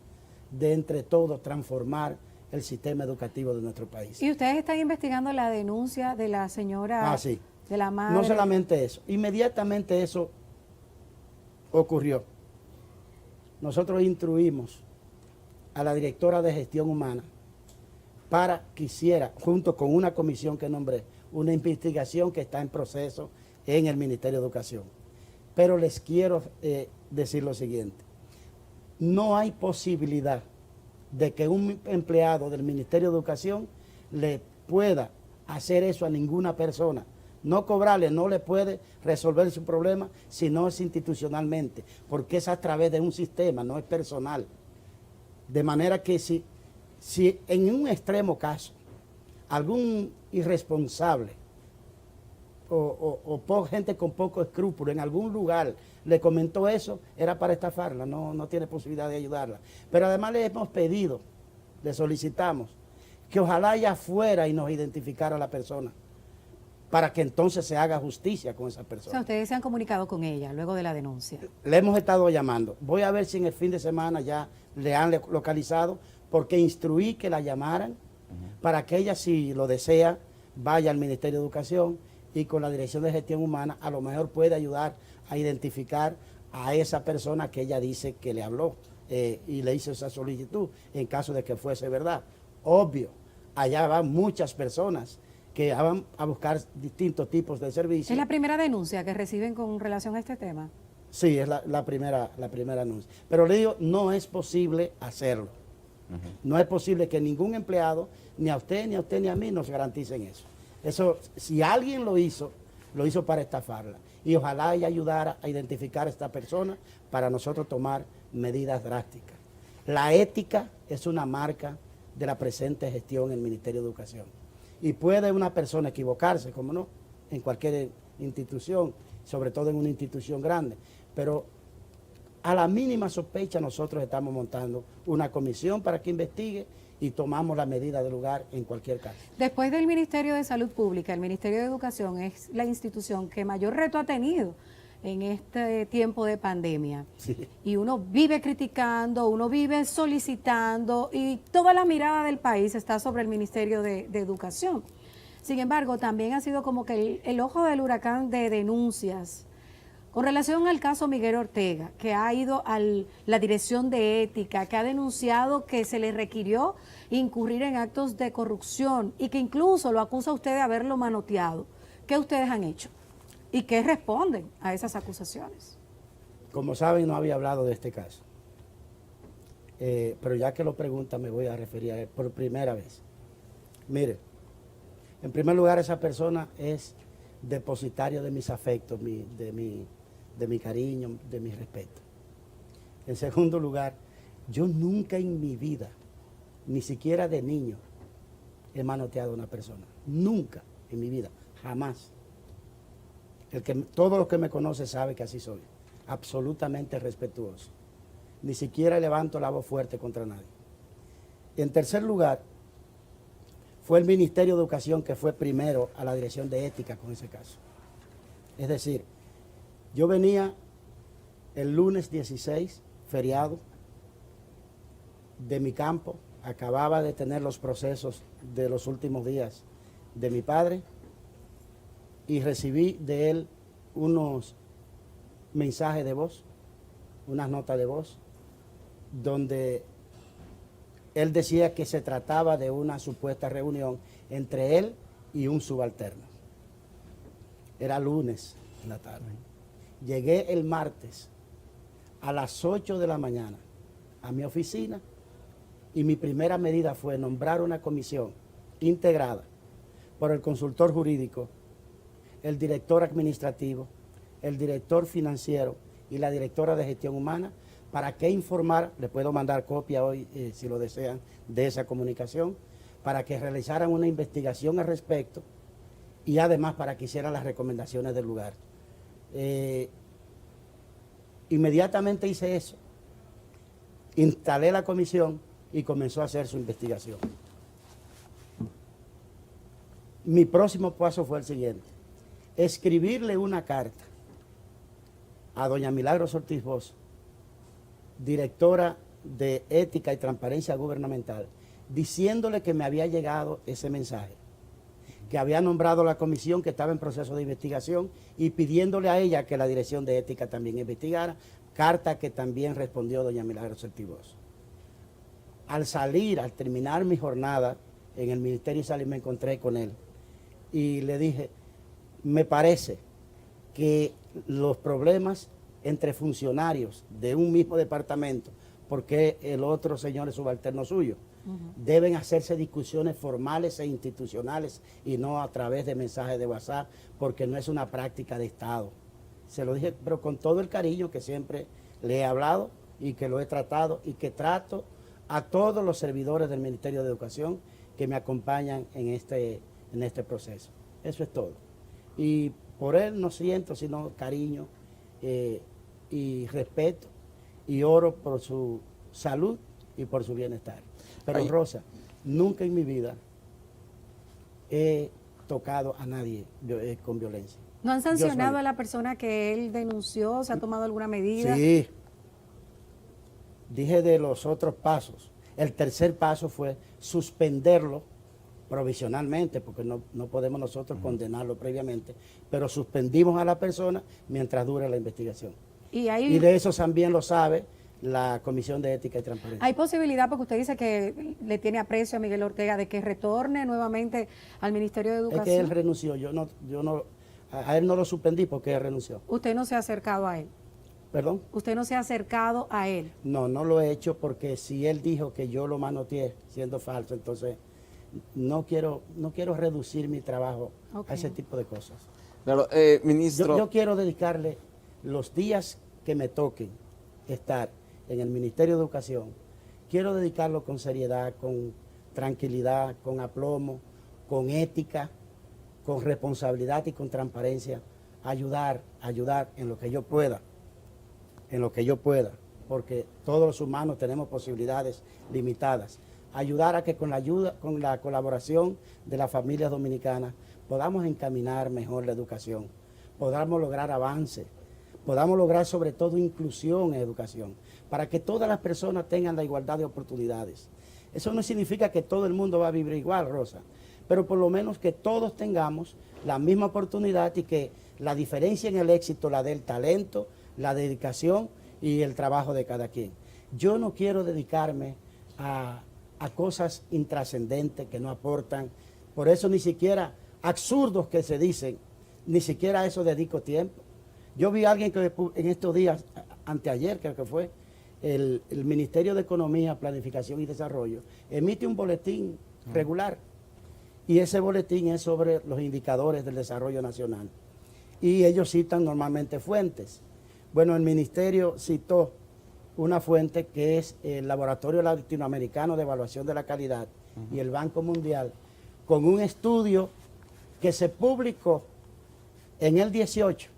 B: de entre todos transformar el sistema educativo de nuestro país.
A: ¿Y ustedes están investigando la denuncia de la señora,
B: Sí.
A: de la madre?
B: No solamente eso, inmediatamente eso ocurrió. Nosotros instruimos a la directora de gestión humana para que hiciera, junto con una comisión que nombré, una investigación que está en proceso en el Ministerio de Educación. Pero les quiero decir lo siguiente, no hay posibilidad de que un empleado del Ministerio de Educación le pueda hacer eso a ninguna persona. No cobrarle, no le puede resolver su problema si no es institucionalmente, porque es a través de un sistema, no es personal. De manera que si en un extremo caso algún irresponsable o gente con poco escrúpulo en algún lugar le comentó eso, era para estafarla, no tiene posibilidad de ayudarla. Pero además le hemos pedido, le solicitamos, que ojalá ella fuera y nos identificara a la persona, para que entonces se haga justicia con esa
A: O sea,
B: persona.
A: ustedes se han comunicado con ella luego de la denuncia.
B: Le hemos estado llamando. Voy a ver si en el fin de semana ya le han localizado, porque instruí que la llamaran para que ella, si lo desea, vaya al Ministerio de Educación y con la Dirección de Gestión Humana a lo mejor puede ayudar a identificar a esa persona que ella dice que le habló y le hizo esa solicitud en caso de que fuese verdad. Obvio, allá van muchas personas que van a buscar distintos tipos de servicios.
A: ¿Es la primera denuncia que reciben con relación a este tema?
B: Sí, es la primera anuncia. Pero le digo, no es posible hacerlo. No es posible que ningún empleado, ni a usted, ni a mí, nos garanticen eso. Eso, si alguien lo hizo para estafarla. Y ojalá ella ayudara a identificar a esta persona para nosotros tomar medidas drásticas. La ética es una marca de la presente gestión en el Ministerio de Educación. Y puede una persona equivocarse, como no, en cualquier institución, sobre todo en una institución grande. Pero a la mínima sospecha nosotros estamos montando una comisión para que investigue y tomamos la medida del lugar en cualquier caso.
A: Después del Ministerio de Salud Pública, el Ministerio de Educación es la institución que mayor reto ha tenido en este tiempo de pandemia.
B: Sí.
A: Y uno vive criticando, uno vive solicitando y toda la mirada del país está sobre el Ministerio de Educación. Sin embargo, también ha sido como que el ojo del huracán de denuncias con relación al caso Miguel Ortega, que ha ido a la Dirección de Ética, que ha denunciado que se le requirió incurrir en actos de corrupción y que incluso lo acusa a usted de haberlo manoteado. ¿Qué ustedes han hecho? ¿Y qué responden a esas acusaciones?
B: Como saben, no había hablado de este caso. Pero ya que lo pregunta, me voy a referir a él por primera vez. Mire, en primer lugar, esa persona es depositario de mis afectos, de mi cariño, de mi respeto. En segundo lugar, yo nunca en mi vida, ni siquiera de niño, he manoteado a una persona. Nunca en mi vida, jamás. Todo lo que me conoce sabe que así soy. Absolutamente respetuoso. Ni siquiera levanto la voz fuerte contra nadie. Y en tercer lugar, fue el Ministerio de Educación que fue primero a la Dirección de Ética con ese caso. Es decir, yo venía el lunes 16, feriado, de mi campo, acababa de tener los procesos de los últimos días de mi padre y recibí de él unos mensajes de voz, unas notas de voz, donde él decía que se trataba de una supuesta reunión entre él y un subalterno. Era lunes en la tarde. Llegué el martes a las 8 de la mañana a mi oficina y mi primera medida fue nombrar una comisión integrada por el consultor jurídico, el director administrativo, el director financiero y la directora de gestión humana para que informar, le puedo mandar copia hoy si lo desean de esa comunicación, para que realizaran una investigación al respecto y además para que hicieran las recomendaciones del lugar. Inmediatamente hice eso, instalé la comisión y comenzó a hacer su investigación. mi próximo paso fue el siguiente: escribirle una carta a doña Milagros Ortiz Bosch, directora de Ética y Transparencia Gubernamental, diciéndole que me había llegado ese mensaje, que había nombrado la comisión, que estaba en proceso de investigación, y pidiéndole a ella que la Dirección de Ética también investigara, carta que también respondió doña Milagros Ortiz Bosch. Al salir, al terminar mi jornada en el Ministerio de Salud, me encontré con él y le dije, me parece que los problemas entre funcionarios de un mismo departamento, porque el otro señor es subalterno suyo, deben hacerse discusiones formales e institucionales y no a través de mensajes de WhatsApp, porque no es una práctica de Estado. Se lo dije, pero con todo el cariño que siempre le he hablado y que lo he tratado y que trato a todos los servidores del Ministerio de Educación que me acompañan en este proceso. Eso es todo. Y por él no siento sino cariño y respeto, y oro por su salud y por su bienestar. Pero
C: Ay.
B: Rosa, nunca en mi vida he tocado a nadie con violencia.
A: ¿No han
B: Yo
A: sancionado
B: soy-
A: a la persona que él denunció? ¿Se ha tomado alguna medida?
B: Sí. Dije de los otros pasos. El tercer paso fue suspenderlo provisionalmente, porque no podemos nosotros condenarlo previamente, pero suspendimos a la persona mientras dure la investigación.
A: Y
B: Y de eso también lo sabe la Comisión de Ética y Transparencia.
A: hay posibilidad, porque usted dice que le tiene aprecio a Miguel Ortega, de que retorne nuevamente al Ministerio de
B: Es que él
A: Educación.
B: renunció, a él no lo suspendí porque él renunció.
A: Usted no se ha acercado a él.
B: ¿Perdón?
A: Usted no se ha acercado a él.
B: No lo he hecho porque si él dijo que yo lo manoteé siendo falso, entonces no quiero reducir mi trabajo
A: Ok.
B: a ese tipo de cosas.
C: Claro, ministro.
B: Yo quiero dedicarle los días que me toquen estar en el Ministerio de Educación, quiero dedicarlo con seriedad, con tranquilidad, con aplomo, con ética, con responsabilidad y con transparencia, ayudar en lo que yo pueda, porque todos los humanos tenemos posibilidades limitadas. Ayudar a que con la colaboración de las familias dominicanas podamos encaminar mejor la educación, podamos lograr avances, podamos lograr sobre todo inclusión en educación, para que todas las personas tengan la igualdad de oportunidades. Eso no significa que todo el mundo va a vivir igual, Rosa, pero por lo menos que todos tengamos la misma oportunidad y que la diferencia en el éxito la dé el talento, la dedicación y el trabajo de cada quien. Yo no quiero dedicarme a cosas intrascendentes que no aportan, por eso ni siquiera absurdos que se dicen, ni siquiera a eso dedico tiempo. Yo vi a alguien que en estos días, anteayer creo que fue, el Ministerio de Economía, Planificación y Desarrollo emite un boletín regular, y ese boletín es sobre los indicadores del desarrollo nacional, y ellos citan normalmente fuentes. Bueno, el ministerio citó una fuente que es el Laboratorio Latinoamericano de Evaluación de la Calidad y el Banco Mundial, con un estudio que se publicó en el 18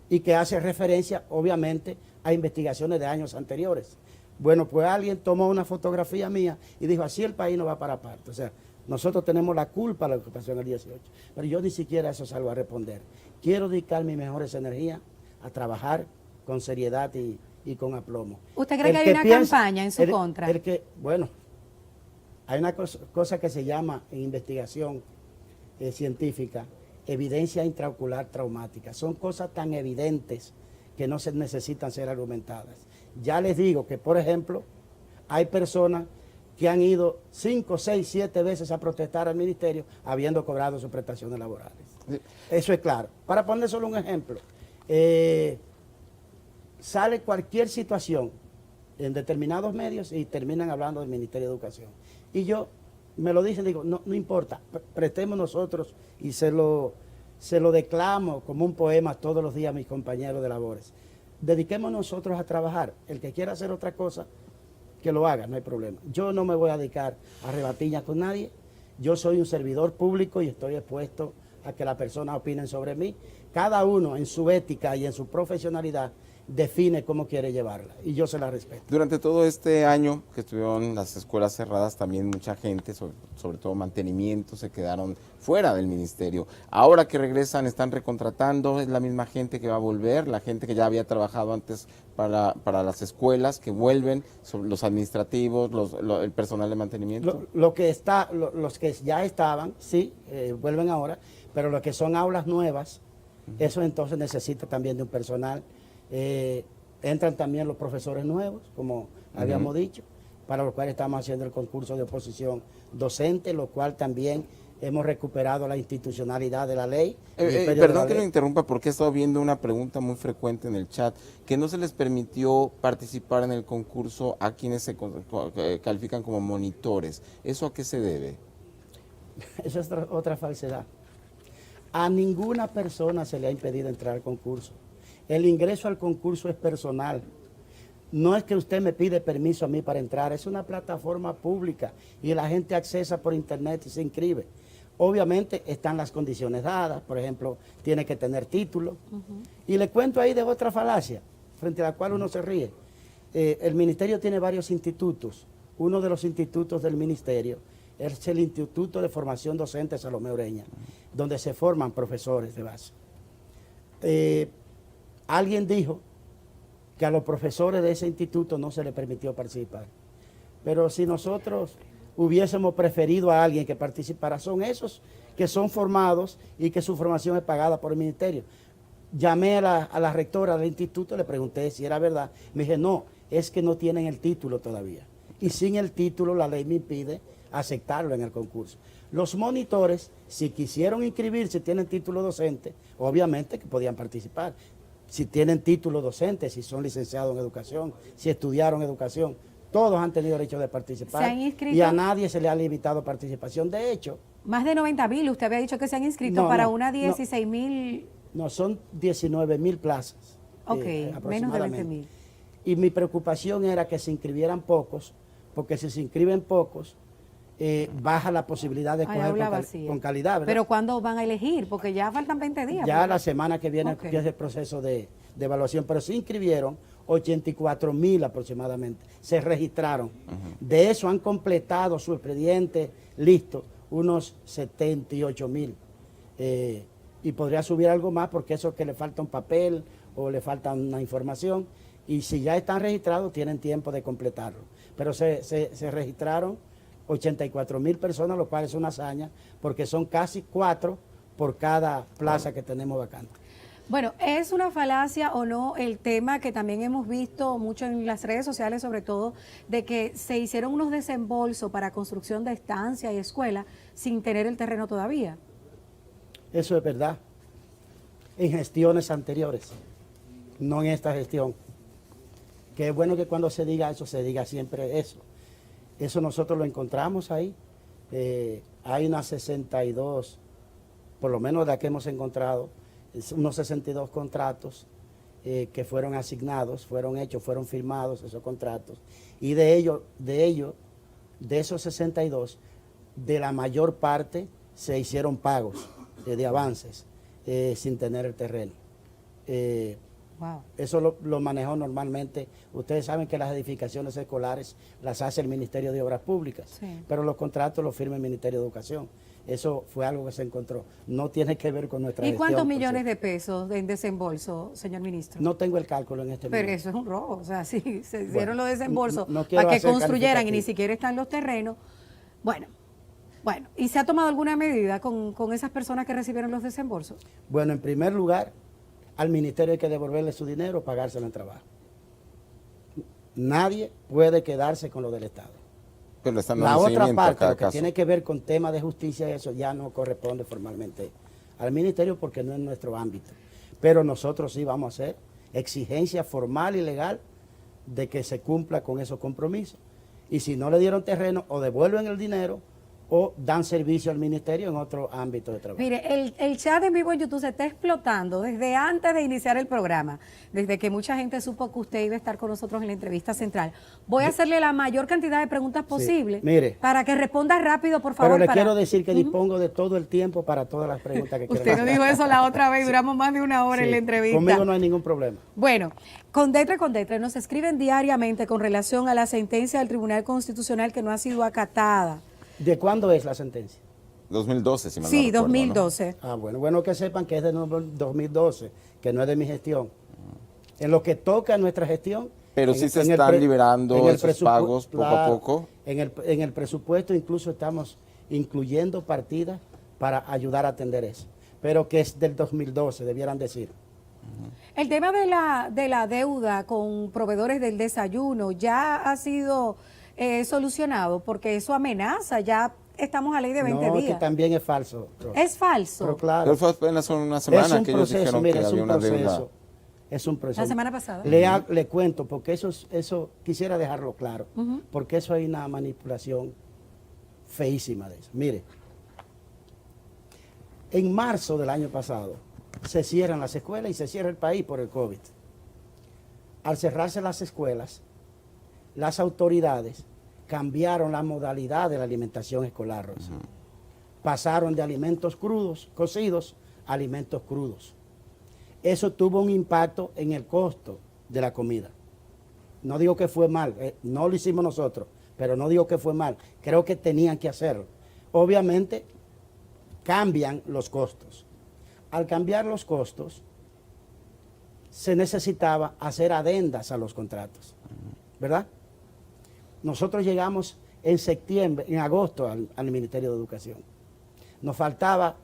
B: y que hace referencia, obviamente, a investigaciones de años anteriores. Bueno, pues alguien tomó una fotografía mía y dijo, así el país no va para parte. O sea, nosotros tenemos la culpa de lo que pasó en el 18, pero yo ni siquiera eso salgo a responder. Quiero dedicar mis mejores energías a trabajar con seriedad y con aplomo.
A: ¿Usted cree que hay una campaña en su contra?
B: Bueno, hay una cosa que se llama en investigación científica evidencia intraocular traumática. Son cosas tan evidentes que no se necesitan ser argumentadas. Ya les digo que, por ejemplo, hay personas que han ido 5, 6, 7 veces a protestar al ministerio habiendo cobrado sus prestaciones laborales.
C: Sí.
B: Eso es claro. Para poner solo un ejemplo, sale cualquier situación en determinados medios y terminan hablando del Ministerio de Educación. Y yo me lo dicen, digo, no importa, prestemos nosotros, y se lo declamo como un poema todos los días a mis compañeros de labores. Dediquemos nosotros a trabajar. El que quiera hacer otra cosa, que lo haga, no hay problema. Yo no me voy a dedicar a rebatiñas con nadie. Yo soy un servidor público y estoy expuesto a que las personas opinen sobre mí. Cada uno en su ética y en su profesionalidad define cómo quiere llevarla y yo se la respeto.
C: Durante todo este año que estuvieron las escuelas cerradas, también mucha gente, sobre todo mantenimiento, se quedaron fuera del ministerio. Ahora que regresan, están recontratando, es la misma gente que va a volver, la gente que ya había trabajado antes para las escuelas, que vuelven, los administrativos, el personal de mantenimiento.
B: Los que ya estaban, sí, vuelven ahora, pero los que son aulas nuevas, eso entonces necesita también de un personal. Entran también los profesores nuevos, como habíamos dicho, para los cuales estamos haciendo el concurso de oposición docente, lo cual también hemos recuperado la institucionalidad de la ley.
C: Perdón que lo interrumpa, porque he estado viendo una pregunta muy frecuente en el chat, que no se les permitió participar en el concurso a quienes se califican como monitores. ¿Eso a qué se debe?
B: Eso es otra falsedad. A ninguna persona se le ha impedido entrar al concurso. El ingreso al concurso es personal. No es que usted me pide permiso a mí para entrar, es una plataforma pública y la gente accesa por internet y se inscribe. Obviamente están las condiciones dadas, por ejemplo, tiene que tener título. Y le cuento ahí de otra falacia, frente a la cual uno se ríe. El ministerio tiene varios institutos. Uno de los institutos del ministerio es el Instituto de Formación Docente Salomé Ureña, donde se forman profesores de base. Alguien dijo que a los profesores de ese instituto no se les permitió participar. Pero si nosotros hubiésemos preferido a alguien que participara, son esos que son formados y que su formación es pagada por el ministerio. Llamé a la rectora del instituto, le pregunté si era verdad. Me dije, no, es que no tienen el título todavía. Y sin el título la ley me impide aceptarlo en el concurso. Los monitores, si quisieron inscribirse, tienen título docente, obviamente que podían participar. Si tienen título docente, si son licenciados en educación, si estudiaron educación, todos han tenido derecho de participar.
A: ¿Se han inscrito?
B: Y a nadie se le ha limitado participación. De hecho,
A: más de 90,000, usted había dicho que se han inscrito para una 16,000.
B: No, son 19,000 plazas.
A: Ok, menos de 20,000.
B: Y mi preocupación era que se inscribieran pocos, porque si se inscriben pocos, baja la posibilidad de coger con calidad, ¿verdad?
A: Pero ¿cuándo van a elegir? Porque ya faltan 20 días.
B: Ya la semana que viene empieza el proceso de evaluación, pero se inscribieron 84,000 aproximadamente, se registraron. De eso han completado su expediente listo, unos 78,000. Y podría subir algo más porque eso es que le falta un papel o le falta una información. Y si ya están registrados, tienen tiempo de completarlo. Pero se registraron 84,000 personas, lo cual es una hazaña, porque son casi 4 por cada plaza que tenemos vacante.
A: Bueno, ¿es una falacia o no el tema que también hemos visto mucho en las redes sociales, sobre todo, de que se hicieron unos desembolsos para construcción de estancias y escuelas sin tener el terreno todavía?
B: Eso es verdad. En gestiones anteriores, no en esta gestión. Que es bueno que cuando se diga eso, se diga siempre eso. Eso nosotros lo encontramos ahí. Hay unas 62, por lo menos de la que hemos encontrado, unos 62 contratos que fueron asignados, fueron hechos, fueron firmados esos contratos. Y de esos 62, de la mayor parte se hicieron pagos de avances sin tener el terreno.
A: Wow.
B: Eso lo manejó normalmente. Ustedes saben que las edificaciones escolares las hace el Ministerio de Obras Públicas, pero los contratos los firma el Ministerio de Educación. Eso fue algo que se encontró. No tiene que ver con nuestra
A: ¿Y
B: gestión.
A: cuántos millones de pesos en desembolso, señor ministro?
B: No tengo el cálculo en este momento.
A: Pero eso es un robo. O sea, si se hicieron los desembolsos
B: no
A: para que
B: hacer
A: construyeran y ni siquiera están los terrenos. Bueno, ¿y se ha tomado alguna medida con esas personas que recibieron los desembolsos?
B: Bueno, en primer lugar, al ministerio hay que devolverle su dinero, pagárselo en trabajo. Nadie puede quedarse con lo del Estado.
C: Pero están
B: la
C: dando
B: otra
C: seguimiento a
B: parte,
C: cada
B: lo que
C: caso.
B: tiene que ver con temas de justicia, eso ya no corresponde formalmente al ministerio porque no es nuestro ámbito. Pero nosotros sí vamos a hacer exigencia formal y legal de que se cumpla con esos compromisos. Y si no le dieron terreno, o devuelven el dinero o dan servicio al ministerio en otro ámbito de trabajo.
A: Mire, el chat en vivo en YouTube se está explotando desde antes de iniciar el programa, desde que mucha gente supo que usted iba a estar con nosotros en la entrevista central. Voy a hacerle la mayor cantidad de preguntas posible
B: mire,
A: para que responda rápido, por favor.
B: Pero le quiero decir que dispongo de todo el tiempo para todas las preguntas que quiera
A: Usted no
B: hacer.
A: dijo eso la otra vez, duramos más de una hora en la entrevista.
B: Conmigo no hay ningún problema.
A: Bueno, con Detre, nos escriben diariamente con relación a la sentencia del Tribunal Constitucional que no ha sido acatada.
B: ¿De cuándo es la sentencia?
C: 2012, si mal no
A: Sí,
C: recuerdo,
A: 2012.
B: Ah, bueno que sepan que es de 2012, que no es de mi gestión. En lo que toca a nuestra gestión.
C: Pero sí se están liberando esos pagos poco a poco.
B: En el presupuesto incluso estamos incluyendo partidas para ayudar a atender eso. Pero que es del 2012, debieran decir.
A: El tema de la deuda con proveedores del desayuno ya ha sido solucionado, porque eso amenaza, ya estamos a ley de 20
B: No,
A: días.
B: que también es falso.
A: Es falso.
B: Pero claro.
C: Pero fue apenas una semana que ellos dijeron
B: mire,
C: que había una deuda.
B: Es un proceso.
A: La semana pasada.
B: Le cuento, porque eso quisiera dejarlo claro, porque eso hay una manipulación feísima de eso. Mire, en marzo del año pasado se cierran las escuelas y se cierra el país por el COVID. Al cerrarse las escuelas, las autoridades cambiaron la modalidad de la alimentación escolar, Rosa. Pasaron de alimentos crudos, cocidos, a alimentos crudos. Eso tuvo un impacto en el costo de la comida. No digo que fue mal, no lo hicimos nosotros, pero no digo que fue mal. Creo que tenían que hacerlo. Obviamente, cambian los costos. Al cambiar los costos, se necesitaba hacer adendas a los contratos, ¿verdad? Nosotros llegamos en agosto al Ministerio de Educación. Nos faltaba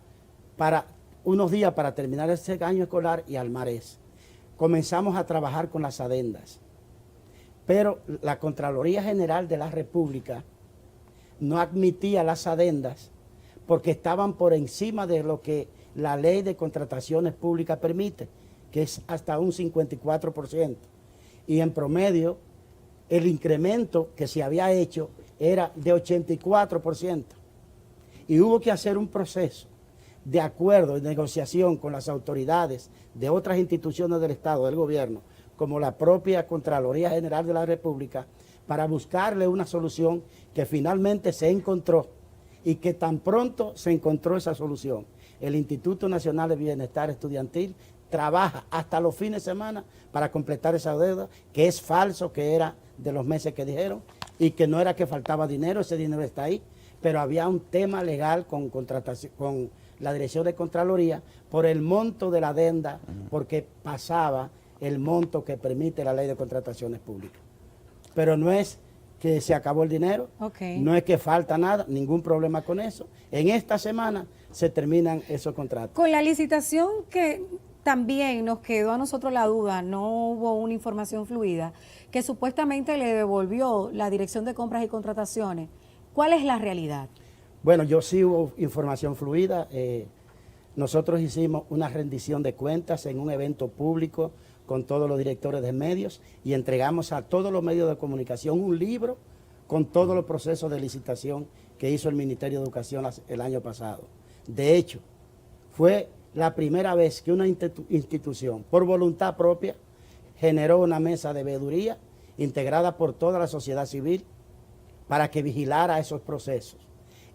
B: unos días para terminar este año escolar y al marés. Comenzamos a trabajar con las adendas. Pero la Contraloría General de la República no admitía las adendas porque estaban por encima de lo que la Ley de Contrataciones Públicas permite, que es hasta un 54%. Y en promedio, el incremento que se había hecho era de 84%. Y hubo que hacer un proceso de acuerdo, de negociación con las autoridades de otras instituciones del Estado, del gobierno, como la propia Contraloría General de la República, para buscarle una solución que finalmente se encontró, y que tan pronto se encontró esa solución, el Instituto Nacional de Bienestar Estudiantil trabaja hasta los fines de semana para completar esa deuda, que es falso, que era de los meses que dijeron, y que no era que faltaba dinero, ese dinero está ahí, pero había un tema legal con la Dirección de Contraloría por el monto de la adenda, porque pasaba el monto que permite la Ley de Contrataciones Públicas. Pero no es que se acabó el dinero, no es que falta nada, ningún problema con eso. En esta semana se terminan esos contratos.
A: Con la licitación que también nos quedó a nosotros la duda, no hubo una información fluida, que supuestamente le devolvió la Dirección de Compras y Contrataciones. ¿Cuál es la realidad?
B: Bueno, yo sí hubo información fluida. Nosotros hicimos una rendición de cuentas en un evento público con todos los directores de medios y entregamos a todos los medios de comunicación un libro con todos los procesos de licitación que hizo el Ministerio de Educación el año pasado. De hecho, fue la primera vez que una institución, por voluntad propia, generó una mesa de veeduría integrada por toda la sociedad civil para que vigilara esos procesos.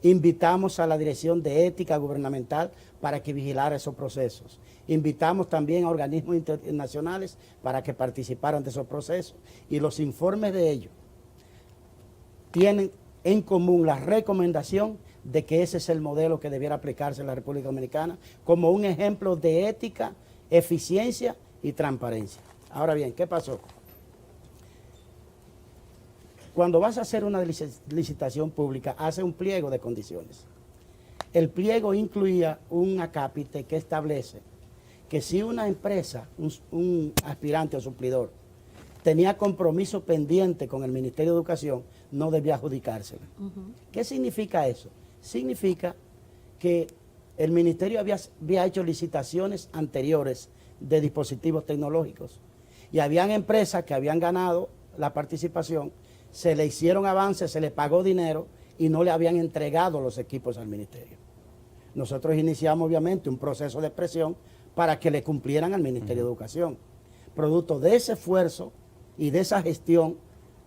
B: Invitamos a la Dirección de Ética Gubernamental para que vigilara esos procesos. Invitamos también a organismos internacionales para que participaran de esos procesos. Y los informes de ellos tienen en común la recomendación de que ese es el modelo que debiera aplicarse en la República Dominicana como un ejemplo de ética, eficiencia y transparencia. Ahora bien, ¿qué pasó? Cuando vas a hacer una licitación pública, hace un pliego de condiciones. El pliego incluía un acápite que establece que si una empresa, un aspirante o suplidor, tenía compromiso pendiente con el Ministerio de Educación, no debía adjudicársela. ¿Qué significa eso? Significa que el Ministerio había hecho licitaciones anteriores de dispositivos tecnológicos y habían empresas que habían ganado la participación, se le hicieron avances, se le pagó dinero y no le habían entregado los equipos al ministerio. Nosotros iniciamos obviamente un proceso de presión para que le cumplieran al Ministerio de Educación. Producto de ese esfuerzo y de esa gestión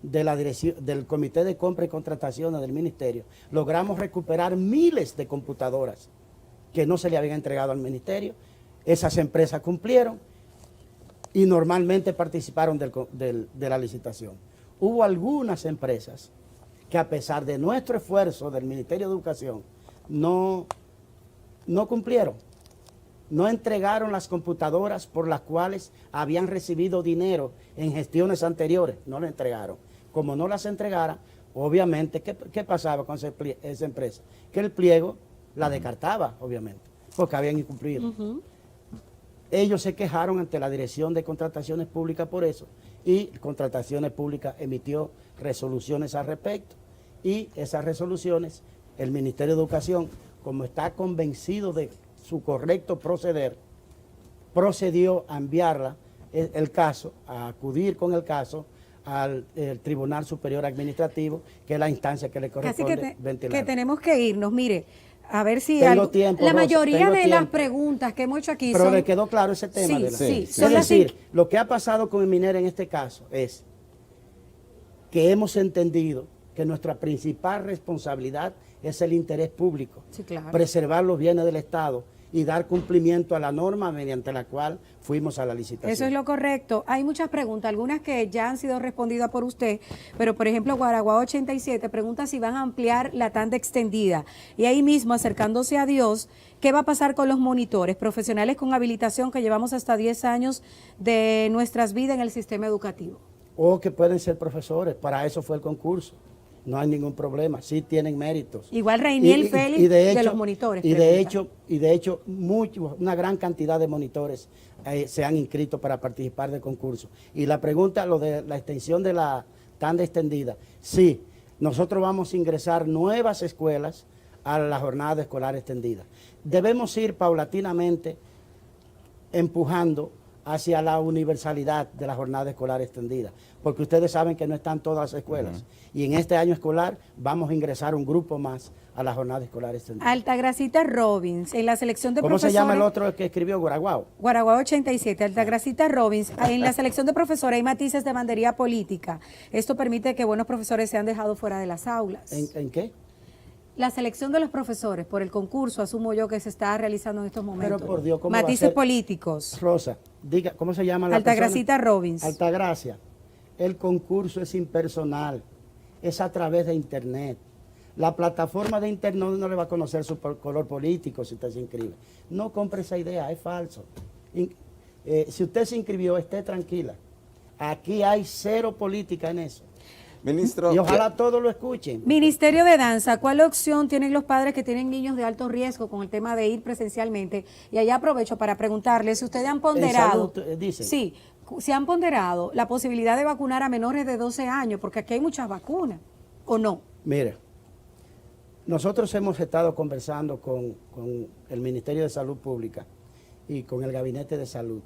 B: de la dirección, del Comité de Compra y Contrataciones del Ministerio, logramos recuperar miles de computadoras que no se le habían entregado al Ministerio. Esas empresas cumplieron y normalmente participaron de la licitación. Hubo algunas empresas que, a pesar de nuestro esfuerzo del Ministerio de Educación, no cumplieron. No entregaron las computadoras por las cuales habían recibido dinero en gestiones anteriores. No las entregaron. Como no las entregaran, obviamente, ¿qué pasaba con esa empresa? Que el pliego la descartaba, obviamente, porque habían incumplido. Ellos se quejaron ante la Dirección de Contrataciones Públicas por eso, y Contrataciones Públicas emitió resoluciones al respecto, y esas resoluciones, el Ministerio de Educación, como está convencido de su correcto proceder, procedió a enviarla, el caso, a acudir con el caso al Tribunal Superior Administrativo, que es la instancia que le corresponde ventilar.
A: Que tenemos que irnos, mire, a ver si
B: tiempo,
A: la
B: Rosa,
A: mayoría de las
B: tiempo.
A: preguntas que hemos hecho aquí
B: Pero
A: son...
B: le quedó claro ese tema.
A: Sí,
B: Es decir, lo que ha pasado con el minero en este caso es que hemos entendido que nuestra principal responsabilidad es el interés público,
A: Sí, claro.
B: preservar los bienes del Estado y dar cumplimiento a la norma mediante la cual fuimos a la licitación.
A: Eso es lo correcto. Hay muchas preguntas, algunas que ya han sido respondidas por usted, pero por ejemplo, Guaraguao 87 pregunta si van a ampliar la tanda extendida. Y ahí mismo, acercándose a Dios, ¿qué va a pasar con los monitores profesionales con habilitación que llevamos hasta 10 años de nuestras vidas en el sistema educativo?
B: O que pueden ser profesores, para eso fue el concurso. No hay ningún problema, sí tienen méritos.
A: Igual Reiniel Félix de los monitores.
B: Y de hecho, una gran cantidad de monitores se han inscrito para participar del concurso. Y la pregunta, lo de la extensión de la tanda extendida, sí, nosotros vamos a ingresar nuevas escuelas a la jornada escolar extendida. Debemos ir paulatinamente empujando hacia la universalidad de la jornada escolar extendida, porque ustedes saben que no están todas las escuelas, y en este año escolar vamos a ingresar un grupo más a la jornada escolar extendida.
A: Altagracita Robbins, en la selección de
B: ¿Cómo
A: profesores...
B: se llama el otro que escribió Guaraguao?
A: Guaraguao 87, Altagracita Robbins, en la selección de profesores hay matices de bandería política. Esto permite que buenos profesores sean dejados fuera de las aulas.
B: ¿En qué?
A: La selección de los profesores por el concurso, asumo yo, que se está realizando en estos momentos.
B: Pero por Dios, ¿cómo va a
A: matices
B: ser?
A: políticos.
B: Rosa, diga, ¿cómo se llama la
A: Altagracita
B: persona?
A: Robbins.
B: Altagracia. El concurso es impersonal, es a través de internet. La plataforma de internet no le va a conocer su color político si usted se inscribe. No compre esa idea, es falso. Si usted se inscribió, esté tranquila. Aquí hay cero política en eso.
C: Ministro,
B: Y ojalá todos lo escuchen.
A: Ministerio de Danza, ¿cuál opción tienen los padres que tienen niños de alto riesgo con el tema de ir presencialmente? Y ahí aprovecho para preguntarles si ustedes han ponderado,
B: salud, dicen.
A: sí, si han ponderado la posibilidad de vacunar a menores de 12 años, porque aquí hay muchas vacunas, ¿o no?
B: Mire, nosotros hemos estado conversando con el Ministerio de Salud Pública y con el Gabinete de Salud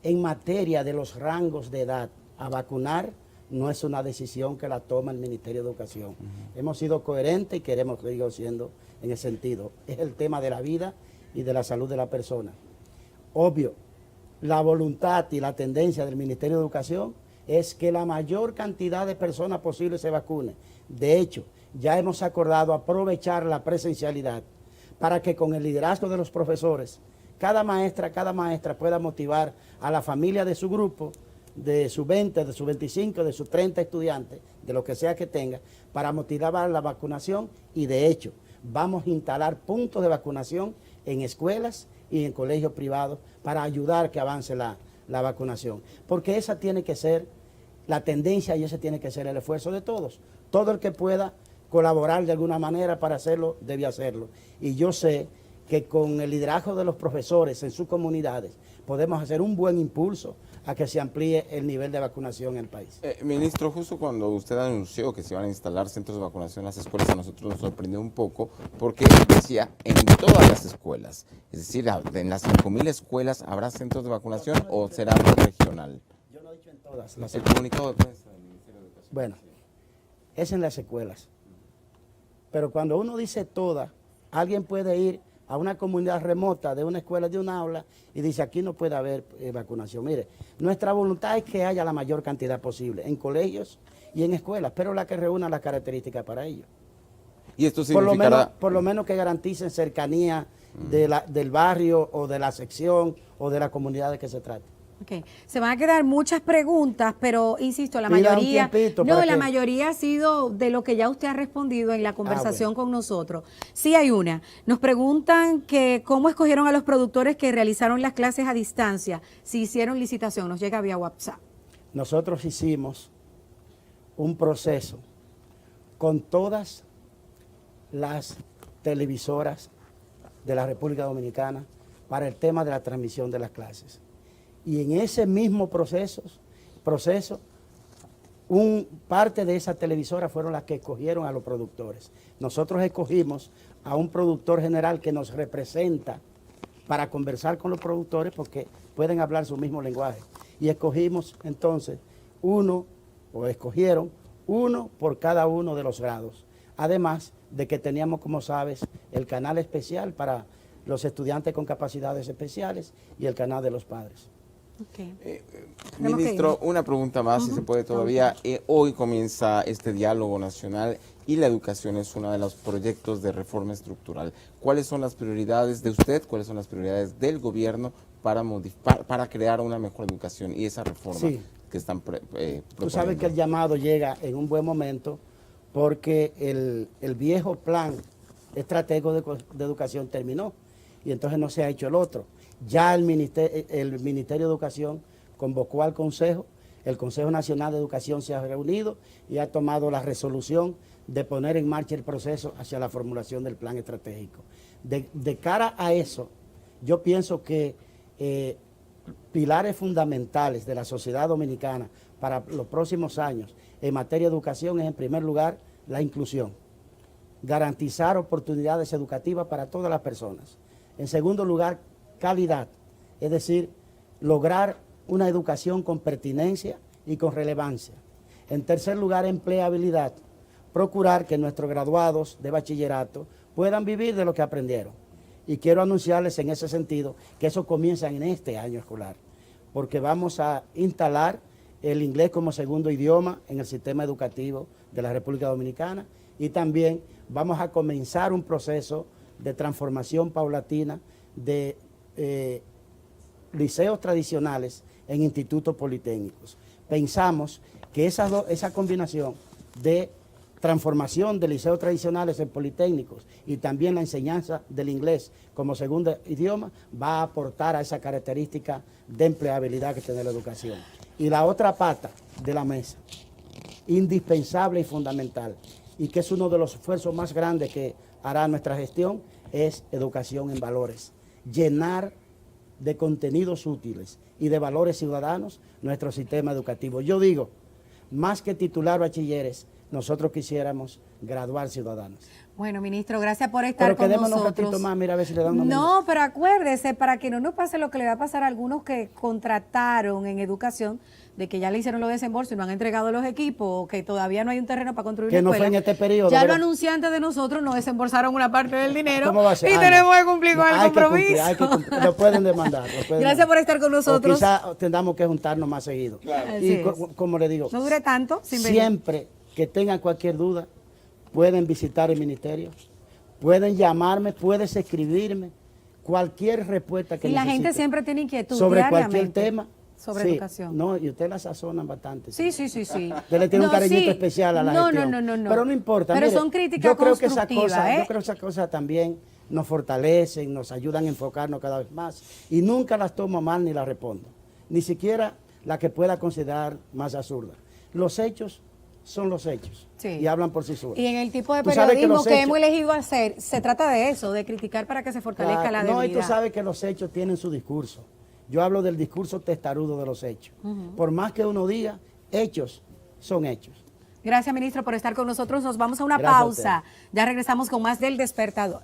B: en materia de los rangos de edad a vacunar. No es una decisión que la toma el Ministerio de Educación. Hemos sido coherentes y queremos seguir siendo en ese sentido. Es el tema de la vida y de la salud de la persona. Obvio, la voluntad y la tendencia del Ministerio de Educación es que la mayor cantidad de personas posible se vacune. De hecho, ya hemos acordado aprovechar la presencialidad para que con el liderazgo de los profesores, cada maestra pueda motivar a la familia de su grupo, de sus 20, de sus 25, de sus 30 estudiantes, de lo que sea que tenga, para motivar a la vacunación. Y de hecho, vamos a instalar puntos de vacunación en escuelas y en colegios privados para ayudar que avance la vacunación. Porque esa tiene que ser la tendencia y ese tiene que ser el esfuerzo de todos. Todo el que pueda colaborar de alguna manera para hacerlo, debe hacerlo. Y yo sé que con el liderazgo de los profesores en sus comunidades podemos hacer un buen impulso a que se amplíe el nivel de vacunación en el país.
C: Ministro, justo cuando usted anunció que se iban a instalar centros de vacunación en las escuelas, a nosotros nos sorprendió un poco porque decía en todas las escuelas, es decir, en las 5.000 escuelas, ¿habrá centros de vacunación o será más regional?
B: Yo no he dicho en todas.
C: El comunicado de prensa del Ministerio de Educación.
B: Bueno, es en las escuelas. Pero cuando uno dice todas, alguien puede ir a una comunidad remota de una escuela, de un aula, y dice, aquí no puede haber vacunación. Mire, nuestra voluntad es que haya la mayor cantidad posible en colegios y en escuelas, pero la que reúna las características para ello.
C: Y esto significará...
B: Por lo menos que garanticen cercanía del barrio o de la sección o de la comunidad de que se trate.
A: Okay. Se van a quedar muchas preguntas, pero insisto, la
B: Pida un
A: mayoría,
B: tiempito
A: no,
B: para
A: la
B: que-
A: mayoría ha sido de lo que ya usted ha respondido en la conversación con nosotros. Sí hay una. Nos preguntan que cómo escogieron a los productores que realizaron las clases a distancia, si hicieron licitación, nos llega vía WhatsApp.
B: Nosotros hicimos un proceso con todas las televisoras de la República Dominicana para el tema de la transmisión de las clases. Y en ese mismo proceso, parte de esas televisoras fueron las que escogieron a los productores. Nosotros escogimos a un productor general que nos representa para conversar con los productores porque pueden hablar su mismo lenguaje. Y escogimos entonces escogieron uno por cada uno de los grados. Además de que teníamos, como sabes, el canal especial para los estudiantes con capacidades especiales y el canal de los padres.
A: Okay.
C: Ministro, una pregunta más, si se puede todavía. Hoy comienza este diálogo nacional y la educación es uno de los proyectos de reforma estructural. ¿Cuáles son las prioridades de usted? ¿Cuáles son las prioridades del gobierno para crear una mejor educación y esa reforma que están proponiendo?
B: Tú sabes que el llamado llega en un buen momento porque el viejo plan estratégico de educación terminó y entonces no se ha hecho el otro. Ya el Ministerio de Educación convocó al Consejo, el Consejo Nacional de Educación se ha reunido y ha tomado la resolución de poner en marcha el proceso hacia la formulación del plan estratégico. De cara a eso, yo pienso que pilares fundamentales de la sociedad dominicana para los próximos años en materia de educación es, en primer lugar, la inclusión, garantizar oportunidades educativas para todas las personas. En segundo lugar, calidad, es decir, lograr una educación con pertinencia y con relevancia. En tercer lugar, empleabilidad, procurar que nuestros graduados de bachillerato puedan vivir de lo que aprendieron. Y quiero anunciarles en ese sentido que eso comienza en este año escolar, porque vamos a instalar el inglés como segundo idioma en el sistema educativo de la República Dominicana y también vamos a comenzar un proceso de transformación paulatina de liceos tradicionales en institutos politécnicos. Pensamos que esa combinación de transformación de liceos tradicionales en politécnicos y también la enseñanza del inglés como segundo idioma va a aportar a esa característica de empleabilidad que tiene la educación. Y la otra pata de la mesa, indispensable y fundamental, y que es uno de los esfuerzos más grandes que hará nuestra gestión, es educación en valores. Llenar de contenidos útiles y de valores ciudadanos nuestro sistema educativo. Yo digo, más que titular bachilleres, nosotros quisiéramos graduar ciudadanos.
A: Bueno, ministro, gracias por estar con
B: quedémonos
A: nosotros.
B: un ratito más, mira a ver si le dan una
A: No, pero acuérdese, para que no nos pase lo que le va a pasar a algunos que contrataron en educación, de que ya le hicieron los desembolsos y no han entregado los equipos, o que todavía no hay un terreno para construir
B: que
A: una
B: no
A: escuela.
B: fue en este periodo.
A: Ya
B: pero
A: los anunciantes de nosotros nos desembolsaron una parte del dinero.
B: ¿Cómo va a ser?
A: Y tenemos que cumplir con el compromiso.
B: Hay que cumplir, lo pueden demandar.
A: Gracias por estar con nosotros.
B: O quizá tengamos que juntarnos más seguido.
C: Claro.
B: Y
A: Así es.
B: como le digo,
A: No dure tanto sin venir.
B: siempre que tengan cualquier duda, pueden visitar el ministerio, pueden llamarme, puedes escribirme, cualquier respuesta que
A: Y la
B: necesiten
A: gente siempre tiene inquietud
B: sobre cualquier
A: diariamente
B: tema.
A: sobre
B: Sí,
A: educación.
B: No, y usted la sazonan bastante.
A: Sí.
B: Usted le tiene un
A: No,
B: cariñito
A: sí.
B: especial a la
A: No,
B: gestión.
A: no.
B: Pero no importa.
A: Pero
B: mire,
A: son críticas
B: yo creo que
A: constructivas,
B: Yo creo que esas cosas también nos fortalecen, nos ayudan a enfocarnos cada vez más. Y nunca las tomo mal ni las respondo. Ni siquiera la que pueda considerar más absurda. Los hechos son los hechos.
A: Sí.
B: Y hablan por sí solos.
A: Y en el tipo de
B: Tú sabes que
A: periodismo
B: los
A: que
B: hechos-
A: hemos elegido hacer, se trata de eso, de criticar para que se fortalezca la
B: No, y
A: debilidad.
B: tú sabes que los hechos tienen su discurso. Yo hablo del discurso testarudo de los hechos. Por más que uno diga, hechos son hechos.
A: Gracias, ministro, por estar con nosotros. Nos vamos a una
B: Gracias a
A: pausa. Ya regresamos con más del Despertador.